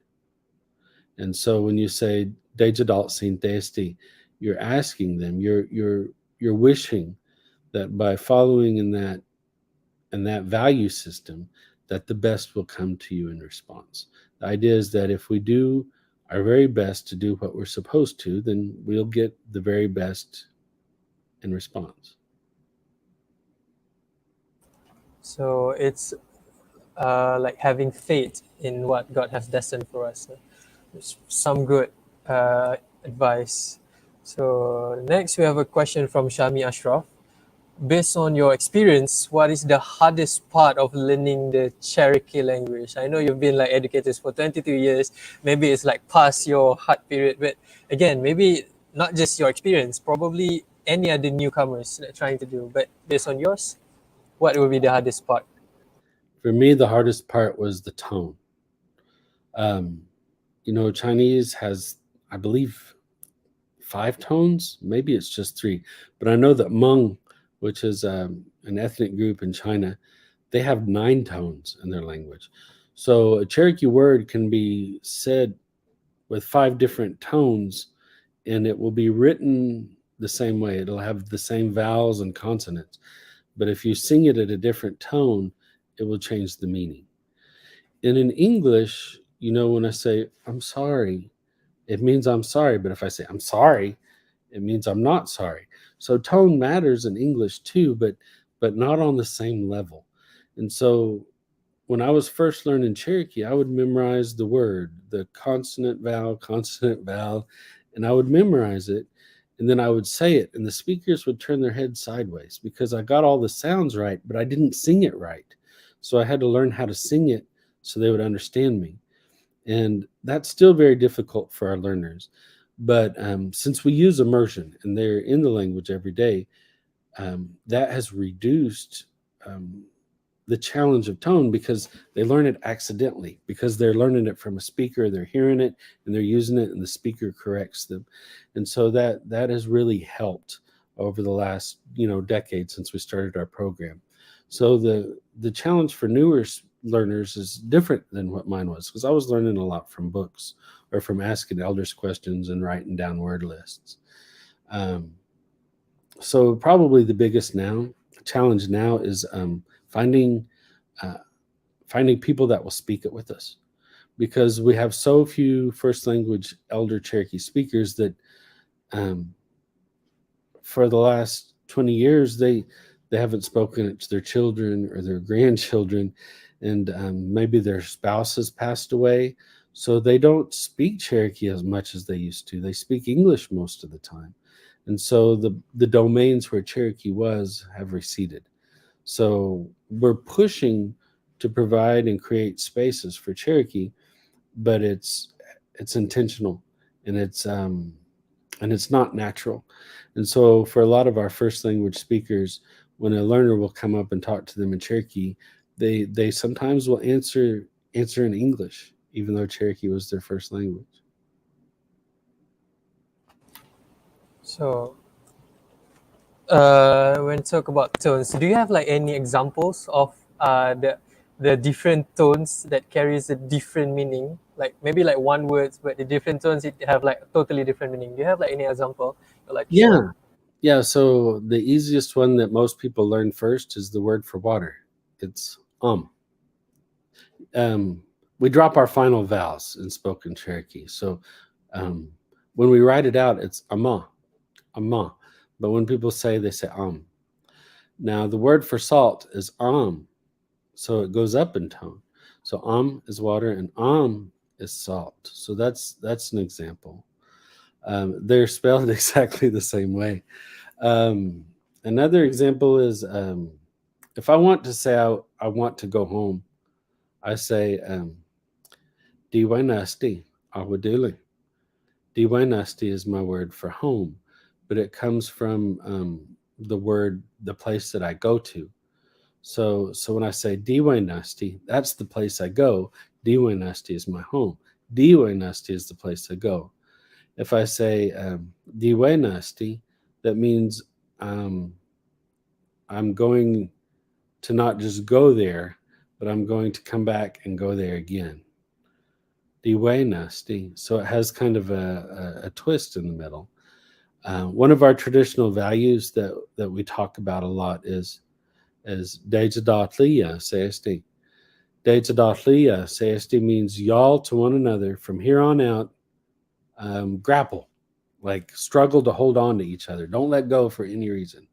And so when you say Dejadalt Sin Testi, you're asking them, you're wishing that by following in that value system, that the best will come to you in response. The idea is that if we do our very best to do what we're supposed to, then we'll get the very best in response. So it's like having faith in what God has destined for us. Some good advice. So next we have a question from Shami Ashraf. Based on your experience, what is the hardest part of learning the Cherokee language? I know you've been like educators for 22 years. Maybe it's like past your hard period, but again, maybe not just your experience, probably any other newcomers that are trying to do. But based on yours, what will be the hardest part? For me, the hardest part was the tone. Chinese has, I believe, 5 tones. Maybe it's just 3. But I know that Hmong, which is an ethnic group in China, they have 9 tones in their language. So a Cherokee word can be said with 5 different tones, and it will be written the same way. It'll have the same vowels and consonants. But if you sing it at a different tone, it will change the meaning. And in English, when I say I'm sorry, it means I'm sorry. But if I say I'm sorry, it means I'm not sorry. So tone matters in English too, but not on the same level. And so when I was first learning Cherokee, I would memorize the word, the consonant, vowel, and I would memorize it. And then I would say it, and the speakers would turn their heads sideways because I got all the sounds right, but I didn't sing it right. So I had to learn how to sing it so they would understand me. And that's still very difficult for our learners. But since we use immersion and they're in the language every day, that has reduced the challenge of tone because they learn it accidentally, because they're learning it from a speaker, they're hearing it and they're using it and the speaker corrects them. And so that has really helped over the last decade since we started our program. So the challenge for newer learners is different than what mine was, because I was learning a lot from books or from asking elders questions and writing down word lists. So probably the biggest challenge now is finding people that will speak it with us, because we have so few first language elder Cherokee speakers that for the last 20 years they haven't spoken it to their children or their grandchildren, and maybe their spouse has passed away, so they don't speak Cherokee as much as they used to. They speak English most of the time, and so the domains where Cherokee was have receded. So we're pushing to provide and create spaces for Cherokee, but it's intentional, and it's not natural. And so for a lot of our first language speakers, when a learner will come up and talk to them in Cherokee, they sometimes will answer in English, even though Cherokee was their first language. So, when talk about tones, do you have like any examples of the different tones that carries a different meaning? Like maybe like one word, but the different tones it have like totally different meaning. Do you have like any example? Like Yeah. So the easiest one that most people learn first is the word for water. It's we drop our final vowels in spoken Cherokee. So when we write it out, it's ama. But when people say, they say Now the word for salt is so it goes up in tone. So is water and is salt. So that's an example. They're spelled exactly the same way. Another example is if I want to say I want to go home, I say Diwanasti Awaduli. Diwanasti is my word for home, but it comes from the place that I go to. So when I say Diwanasti, that's the place I go. Diwanasti is my home. Diwanasti is the place I go. If I say Diwanasti, that means I'm going to not just go there, but I'm going to come back and go there again. Diwanasti. So it has kind of a twist in the middle. One of our traditional values that we talk about a lot is Dejadatliya Sayesti. Dejadatliya Sayesti means y'all to one another from here on out. Grapple, like struggle to hold on to each other. Don't let go for any reason.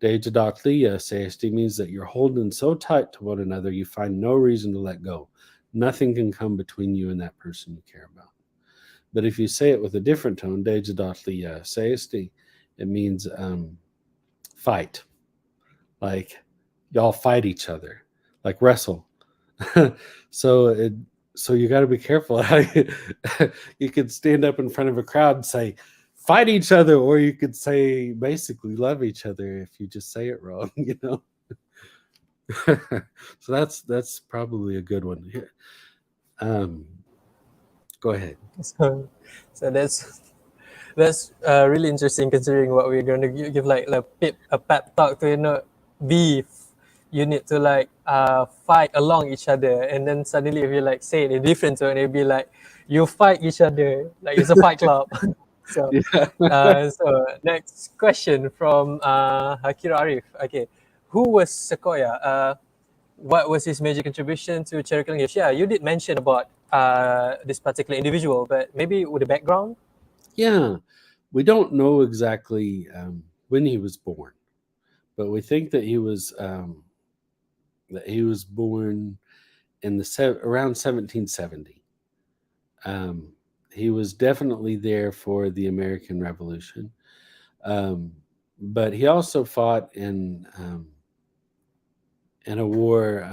Dejadatliya Sayesti means that you're holding so tight to one another you find no reason to let go. Nothing can come between you and that person you care about. But if you say it with a different tone, Dejadatliya Sayesti, it means fight. Like y'all fight each other, like wrestle. So you got to be careful. You could stand up in front of a crowd and say, fight each other, or you could say basically love each other if you just say it wrong, So that's probably a good one. Go ahead. So that's really interesting, considering what we're going to give like a pep talk to be. You need to like fight along each other, and then suddenly if you like say it in different tone, it'll be like you fight each other, like it's a fight club. So so next question from Hakira Arif. Okay, who was Sequoia? what was his major contribution to Cherokee language? Yeah, you did mention about this particular individual, but maybe with the background. Yeah, we don't know exactly when he was born, but we think that he was born in the around 1770. He was definitely there for the American Revolution, but he also fought in a war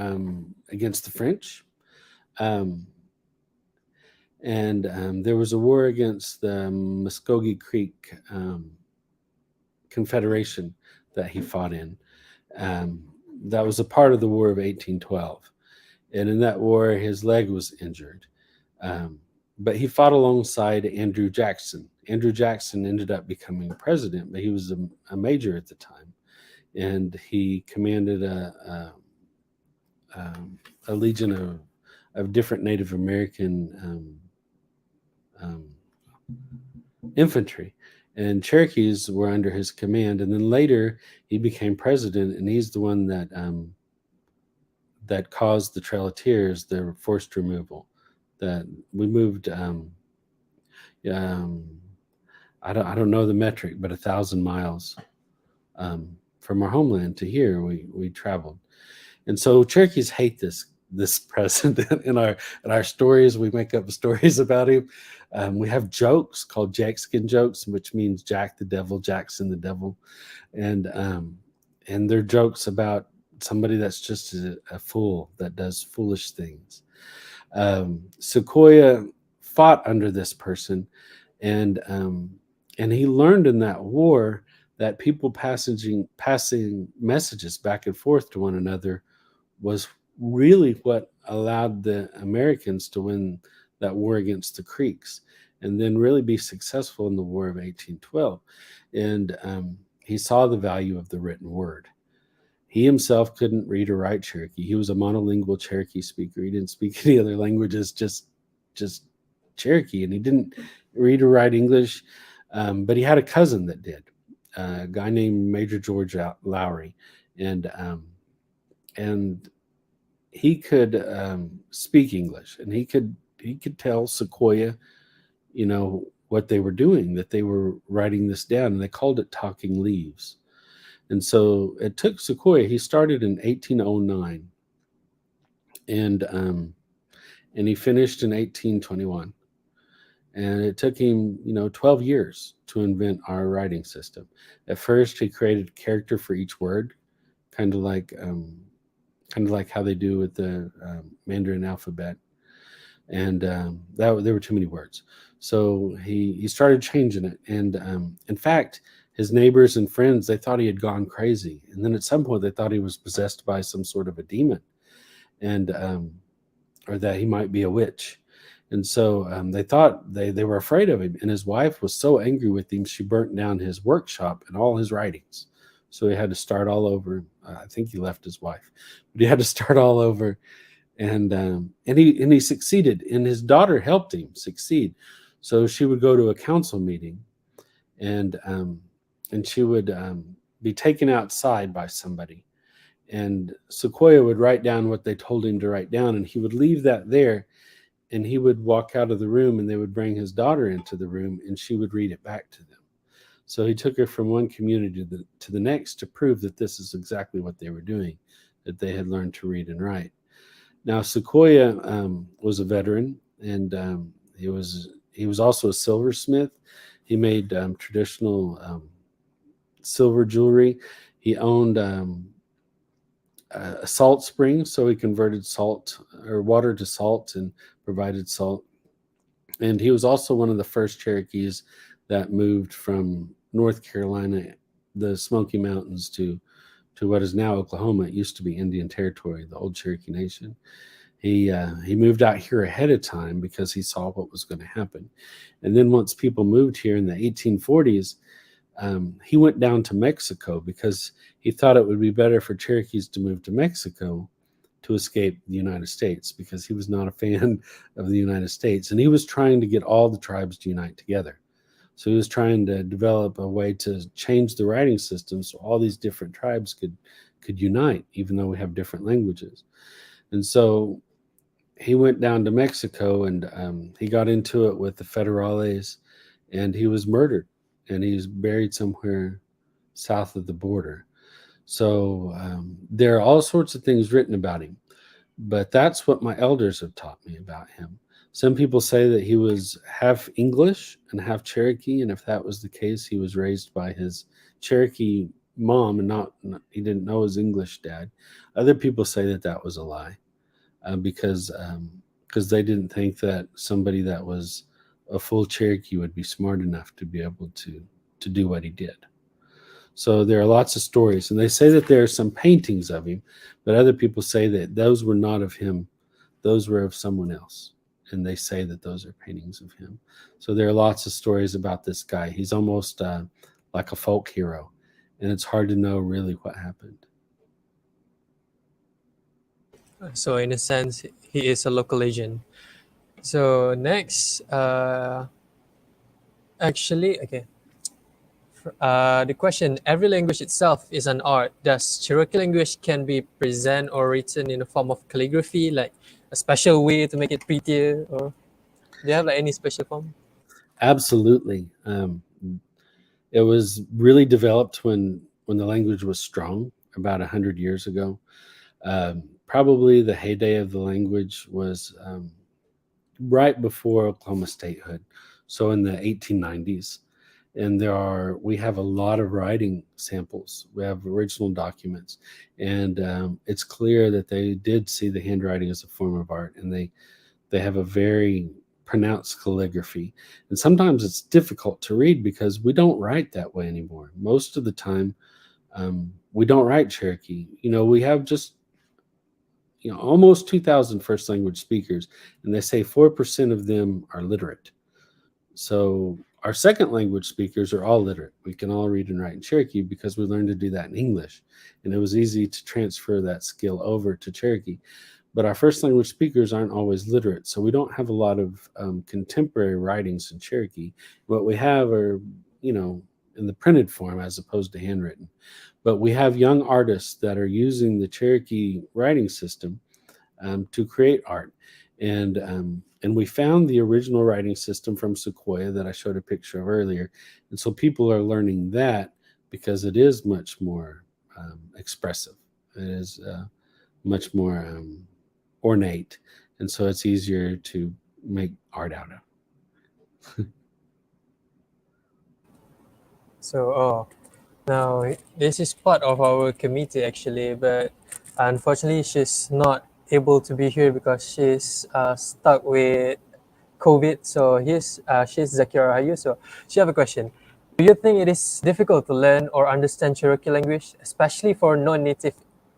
against the French. And there was a war against the Muskogee Creek Confederation that he fought in. That was a part of the War of 1812. And in that war, his leg was injured. But he fought alongside Andrew Jackson. Andrew Jackson ended up becoming president, but he was a major at the time. And he commanded a legion of different Native American infantry, and Cherokees were under his command. And then later he became president, and he's the one that caused the Trail of Tears, the forced removal. That we moved. I don't know the metric, but 1,000 miles from our homeland to here we traveled. And so Cherokees hate this president. In our stories, we make up stories about him. We have jokes called Jackskin jokes, which means Jack the Devil, Jackson the Devil, and they're jokes about somebody that's just a fool that does foolish things. Sequoyah fought under this person, and he learned in that war that people passing messages back and forth to one another was really what allowed the Americans to win that war against the Creeks, and then really be successful in the War of 1812. And he saw the value of the written word. He himself couldn't read or write Cherokee. He was a monolingual Cherokee speaker. He didn't speak any other languages, just Cherokee, and he didn't read or write English. But he had a cousin that did, a guy named Major George Lowry, and he could speak English, and he could tell Sequoyah, what they were doing, that they were writing this down, and they called it talking leaves. And so it took Sequoyah. He started in 1809, and he finished in 1821. And it took him, 12 years to invent our writing system. At first, he created a character for each word, kind of like how they do with the Mandarin alphabet. And there were too many words. So he started changing it. And in fact, his neighbors and friends, they thought he had gone crazy. And then at some point, they thought he was possessed by some sort of a demon, and or that he might be a witch. And so they thought they were afraid of him. And his wife was so angry with him, she burnt down his workshop and all his writings. So he had to start all over. I think he left his wife, but he had to start all over. And he succeeded, and his daughter helped him succeed. So she would go to a council meeting, and she would be taken outside by somebody, and Sequoyah would write down what they told him to write down, and he would leave that there, and he would walk out of the room, and they would bring his daughter into the room, and she would read it back to them. So he took her from one community to the next to prove that this is exactly what they were doing, that they had learned to read and write. Now, Sequoyah was a veteran, and he was also a silversmith. He made traditional silver jewelry. He owned a salt spring, so he converted salt or water to salt and provided salt. And he was also one of the first Cherokees that moved from North Carolina, the Smoky Mountains, to what is now Oklahoma. It used to be Indian Territory, the old Cherokee Nation. He moved out here ahead of time because he saw what was going to happen. And then once people moved here in the 1840s, he went down to Mexico because he thought it would be better for Cherokees to move to Mexico to escape the United States, because he was not a fan of the United States. And he was trying to get all the tribes to unite together. So he was trying to develop a way to change the writing system so all these different tribes could unite, even though we have different languages. And so he went down to Mexico, and he got into it with the Federales, and he was murdered, and he's buried somewhere south of the border. So there are all sorts of things written about him, but that's what my elders have taught me about him. Some people say that he was half English and half Cherokee, and if that was the case, he was raised by his Cherokee mom and not he didn't know his English dad. Other people say that that was a lie, because they didn't think that somebody that was a full Cherokee would be smart enough to be able to do what he did. So there are lots of stories, and they say that there are some paintings of him, but other people say that those were not of him; those were of someone else, and they say that those are paintings of him. So there are lots of stories about this guy. He's almost like a folk hero, and it's hard to know really what happened. So in a sense, he is a local legend. So next, actually, okay. The question: every language itself is an art. Does Cherokee language can be present or written in a form of calligraphy, like a special way to make it prettier, or do you have like any special form? Absolutely. It was really developed when the language was strong about 100 years ago. Probably the heyday of the language was right before Oklahoma statehood, so in the 1890s. And we have a lot of writing samples. We have original documents, and it's clear that they did see the handwriting as a form of art, and they have a very pronounced calligraphy. And sometimes it's difficult to read because we don't write that way anymore. Most of the time, we don't write Cherokee. We have just almost 2,000 first language speakers, and they say 4% of them are literate. So our second language speakers are all literate. We can all read and write in Cherokee because we learned to do that in English, and it was easy to transfer that skill over to Cherokee. But our first language speakers aren't always literate, so we don't have a lot of contemporary writings in Cherokee. What we have are, in the printed form as opposed to handwritten. But we have young artists that are using the Cherokee writing system to create art. And we found the original writing system from Sequoia that I showed a picture of earlier. And so people are learning that because it is much more expressive. It is much more ornate. And so it's easier to make art out of. So, now this is part of our committee actually, but unfortunately she's not able to be here because she's stuck with COVID. So she's Zakira Hayu. So she have a question. Do you think it is difficult to learn or understand Cherokee language, especially for non-native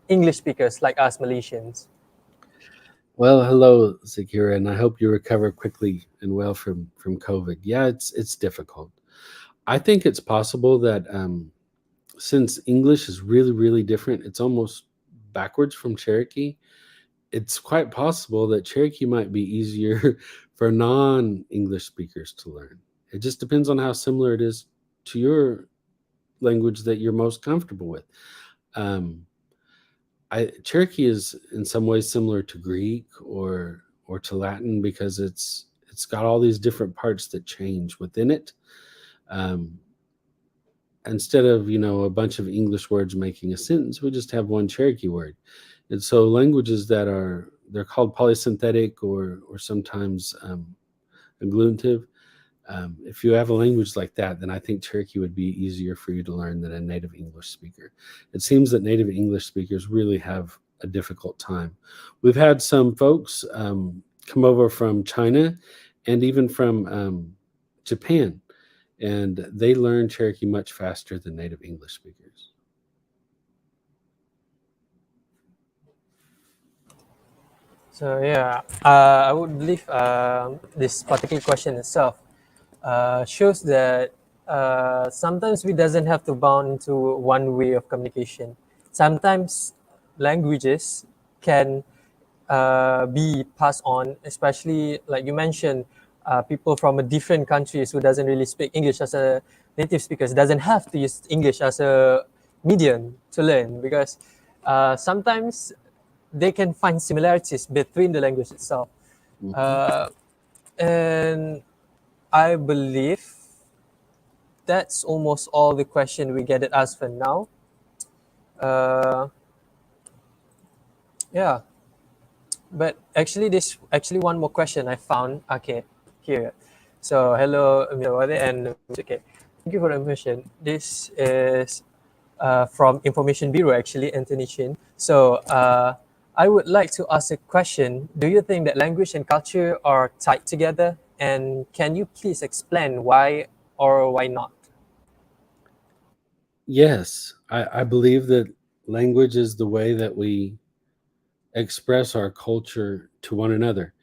English speakers like us Malaysians? Well, hello, Zakira, and I hope you recover quickly and well from COVID. Yeah, it's difficult. I think it's possible that since English is really, really different, it's almost backwards from Cherokee. It's quite possible that Cherokee might be easier for non-English speakers to learn. It just depends on how similar it is to your language that you're most comfortable with. Cherokee is in some ways similar to Greek or to Latin because it's got all these different parts that change within it. Instead of a bunch of English words making a sentence, we just have one Cherokee word. And so languages they're called polysynthetic or sometimes agglutinative. If you have a language like that, then I think Cherokee would be easier for you to learn than a native English speaker. It seems that native English speakers really have a difficult time. We've had some folks come over from China and even from Japan, and they learn Cherokee much faster than native English speakers. So yeah, I would believe this particular question itself shows that sometimes we doesn't have to bound into one way of communication. Sometimes languages can be passed on, especially like you mentioned, people from a different countries who doesn't really speak English as a native speakers doesn't have to use English as a medium to learn because sometimes they can find similarities between the language itself. And I believe that's almost all the question we get asked for now. Yeah, but actually, this actually one more question I found. Okay, here. So hello, Mr. Wade and okay, thank you for the information. This is from Information Bureau, actually, Anthony Chin. So I would like to ask a question. Do you think that language and culture are tied together? And can you please explain why or why not? Yes, I believe that language is the way that we express our culture to one another.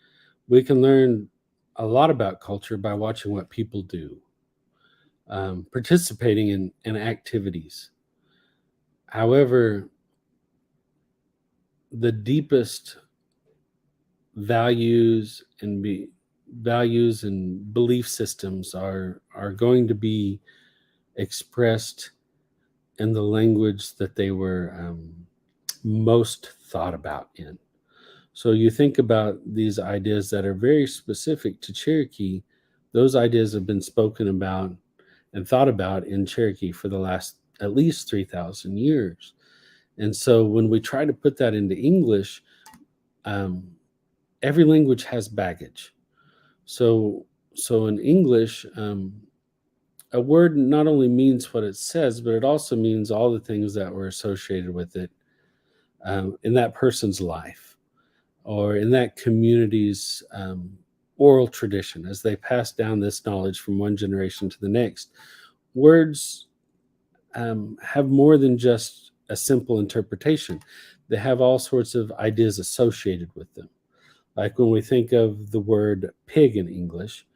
We can learn a lot about culture by watching what people do, participating in activities. However, the deepest values and belief systems are going to be expressed in the language that they were most thought about in. So you think about these ideas that are very specific to Cherokee. Those ideas have been spoken about and thought about in Cherokee for the last at least 3,000 years. And so when we try to put that into English, every language has baggage. So in English, a word not only means what it says, but it also means all the things that were associated with it in that person's life or in that community's oral tradition as they pass down this knowledge from one generation to the next. Words have more than just a simple interpretation. They have all sorts of ideas associated with them. Like when we think of the word pig in English,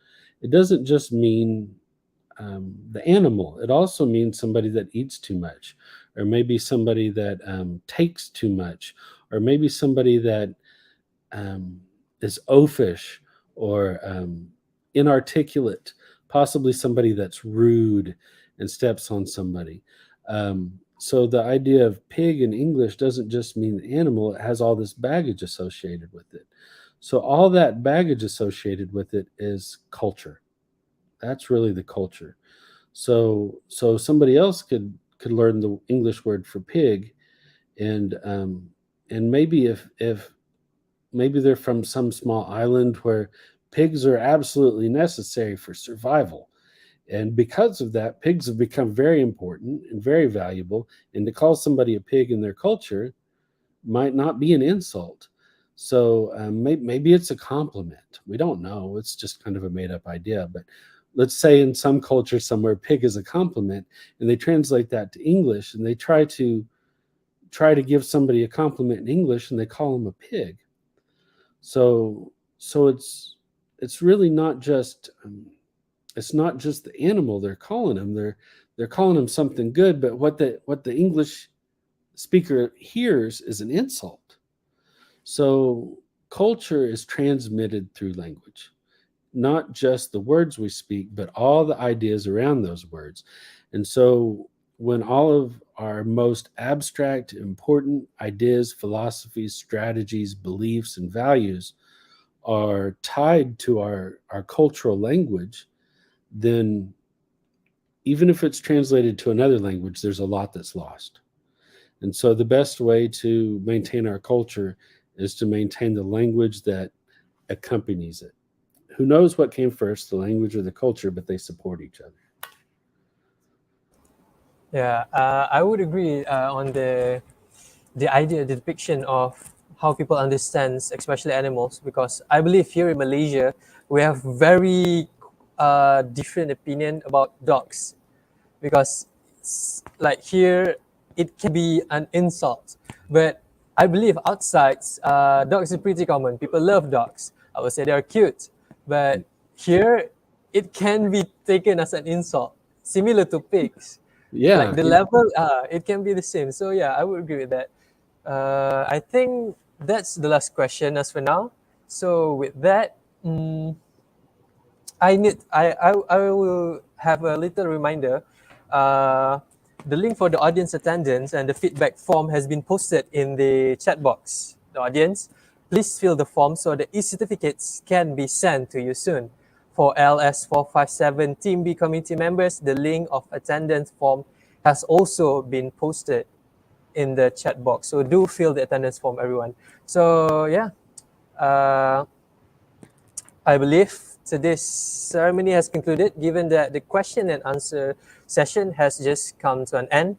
it doesn't just mean the animal. It also means somebody that eats too much, or maybe somebody that takes too much, or maybe somebody that is oafish or inarticulate, possibly somebody that's rude and steps on somebody. So the idea of pig in English doesn't just mean the animal, it has all this baggage associated with it. So all that baggage associated with it is culture. That's really the culture. So somebody else could learn the English word for pig, and maybe if maybe they're from some small island where pigs are absolutely necessary for survival. And because of that, pigs have become very important and very valuable. And to call somebody a pig in their culture might not be an insult. So maybe it's a compliment. We don't know. It's just kind of a made up idea. But let's say in some culture somewhere, pig is a compliment, and they translate that to English, and they try to give somebody a compliment in English, and they call them a pig. So it's really not just it's not just the animal they're calling them. They're calling them something good, but what the English speaker hears is an insult. So culture is transmitted through language, not just the words we speak, but all the ideas around those words. And so when all of our most abstract, important ideas, philosophies, strategies, beliefs, and values are tied to our cultural language, then even if it's translated to another language, there's a lot that's lost. And so the best way to maintain our culture is to maintain the language that accompanies it. Who knows what came first, the language or the culture, but they support each other. Yeah, I would agree on the idea, the depiction of how people understand, especially animals, because I believe here in Malaysia we have very different opinion about dogs, because like here it can be an insult, but I believe outside dogs are pretty common. People love dogs. I would say they are cute, but here it can be taken as an insult, similar to pigs. Yeah. Like the level, it can be the same. So yeah, I would agree with that. I think that's the last question as for now. So with that, I will have a little reminder. The link for the audience attendance and the feedback form has been posted in the chat box. The audience, please fill the form so the e-certificates can be sent to you soon. For LS457 Team B community members, the link of attendance form has also been posted in the chat box. So do fill the attendance form, everyone. So yeah, I believe today's ceremony has concluded, given that the question and answer session has just come to an end.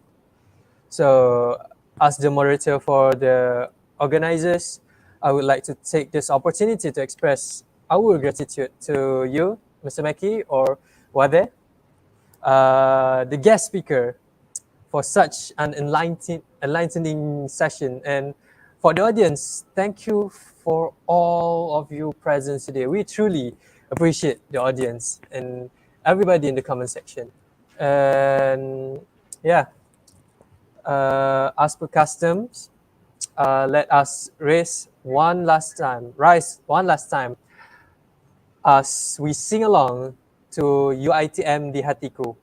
So as the moderator for the organizers, I would like to take this opportunity to express our gratitude to you, Mr. Mackey or WAHDE, the guest speaker, for such an enlightening session. And for the audience, thank you for all of you present today. We truly appreciate the audience and everybody in the comment section. And yeah, as per customs, let us rise one last time as we sing along to UITM di Hatiku.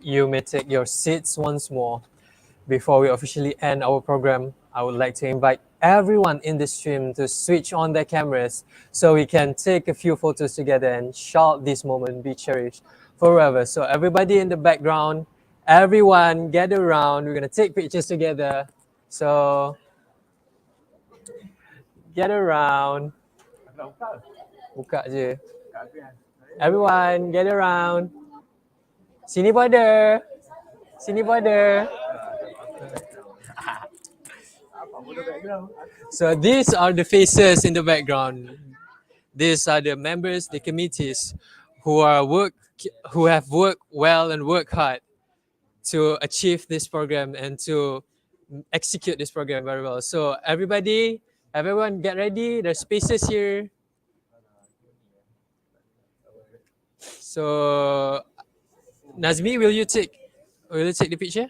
You may take your seats once more. Before we officially end our program, I would like to invite everyone in the stream to switch on their cameras so we can take a few photos together and shall this moment be cherished forever. So everybody in the background, everyone gather around. We're going to take pictures together. So gather around. Buka je. Everyone gather around. Sini border. Sini border. So these are the faces in the background. These are the members, the committees who have worked well and worked hard to achieve this program and to execute this program very well. So everyone get ready. There's spaces here. So Nazmi, will you take the picture?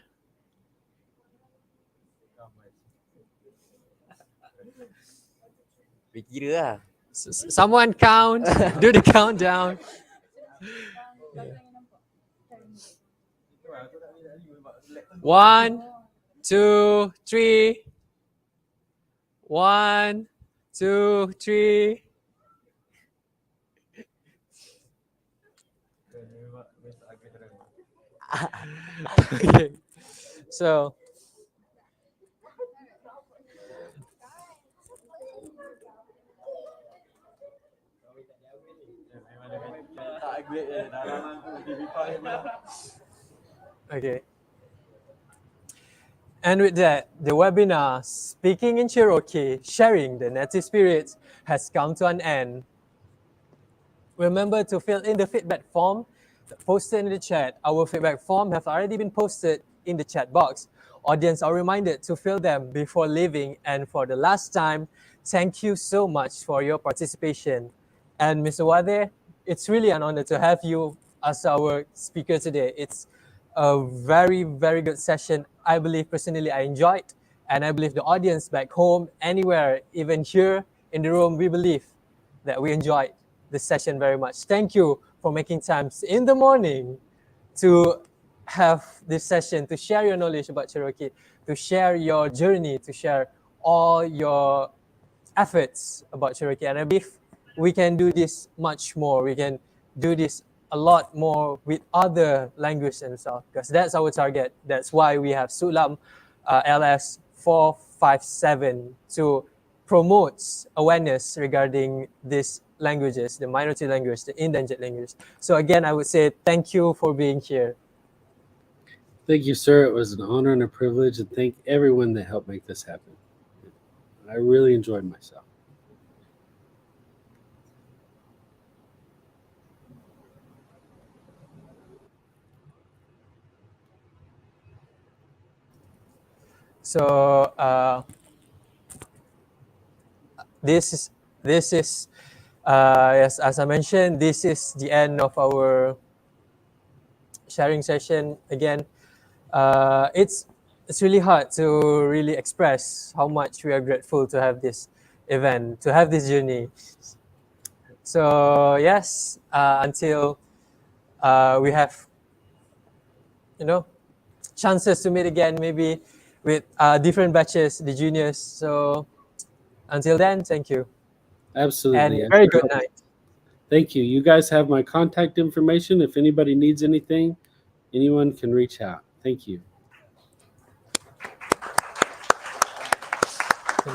Kira lah. Someone count. Do the countdown. One, two, three. 1, 2, 3. Okay. So okay. And with that, the webinar, Speaking in Cherokee, Sharing the Native Spirits, has come to an end. Remember to fill in the feedback form posted in the chat. Our feedback form have already been posted in the chat box. Audience are reminded to fill them before leaving. And for the last time, thank you so much for your participation. And Mr. WAHDE, it's really an honor to have you as our speaker today. It's a very, very good session. I believe personally I enjoyed, and I believe the audience back home, anywhere, even here in the room, we believe that we enjoyed this session very much. Thank you for making times in the morning to have this session, to share your knowledge about Cherokee, to share your journey, to share all your efforts about Cherokee. And I believe we can do this much more. We can do this a lot more with other languages and stuff, because that's our target. That's why we have CLMAP LS 457 to promote awareness regarding these languages, the minority language, the endangered language. So again, I would say thank you for being here. Thank you, sir. It was an honor and a privilege, and thank everyone that helped make this happen. I really enjoyed myself. So this is yes, as I mentioned, this is the end of our sharing session. Again, it's really hard to really express how much we are grateful to have this event, to have this journey. So yes, until we have, chances to meet again, maybe with different batches, the juniors. So until then, thank you. Absolutely. And very good night. Thank you. You guys have my contact information. If anybody needs anything, anyone can reach out. Thank you.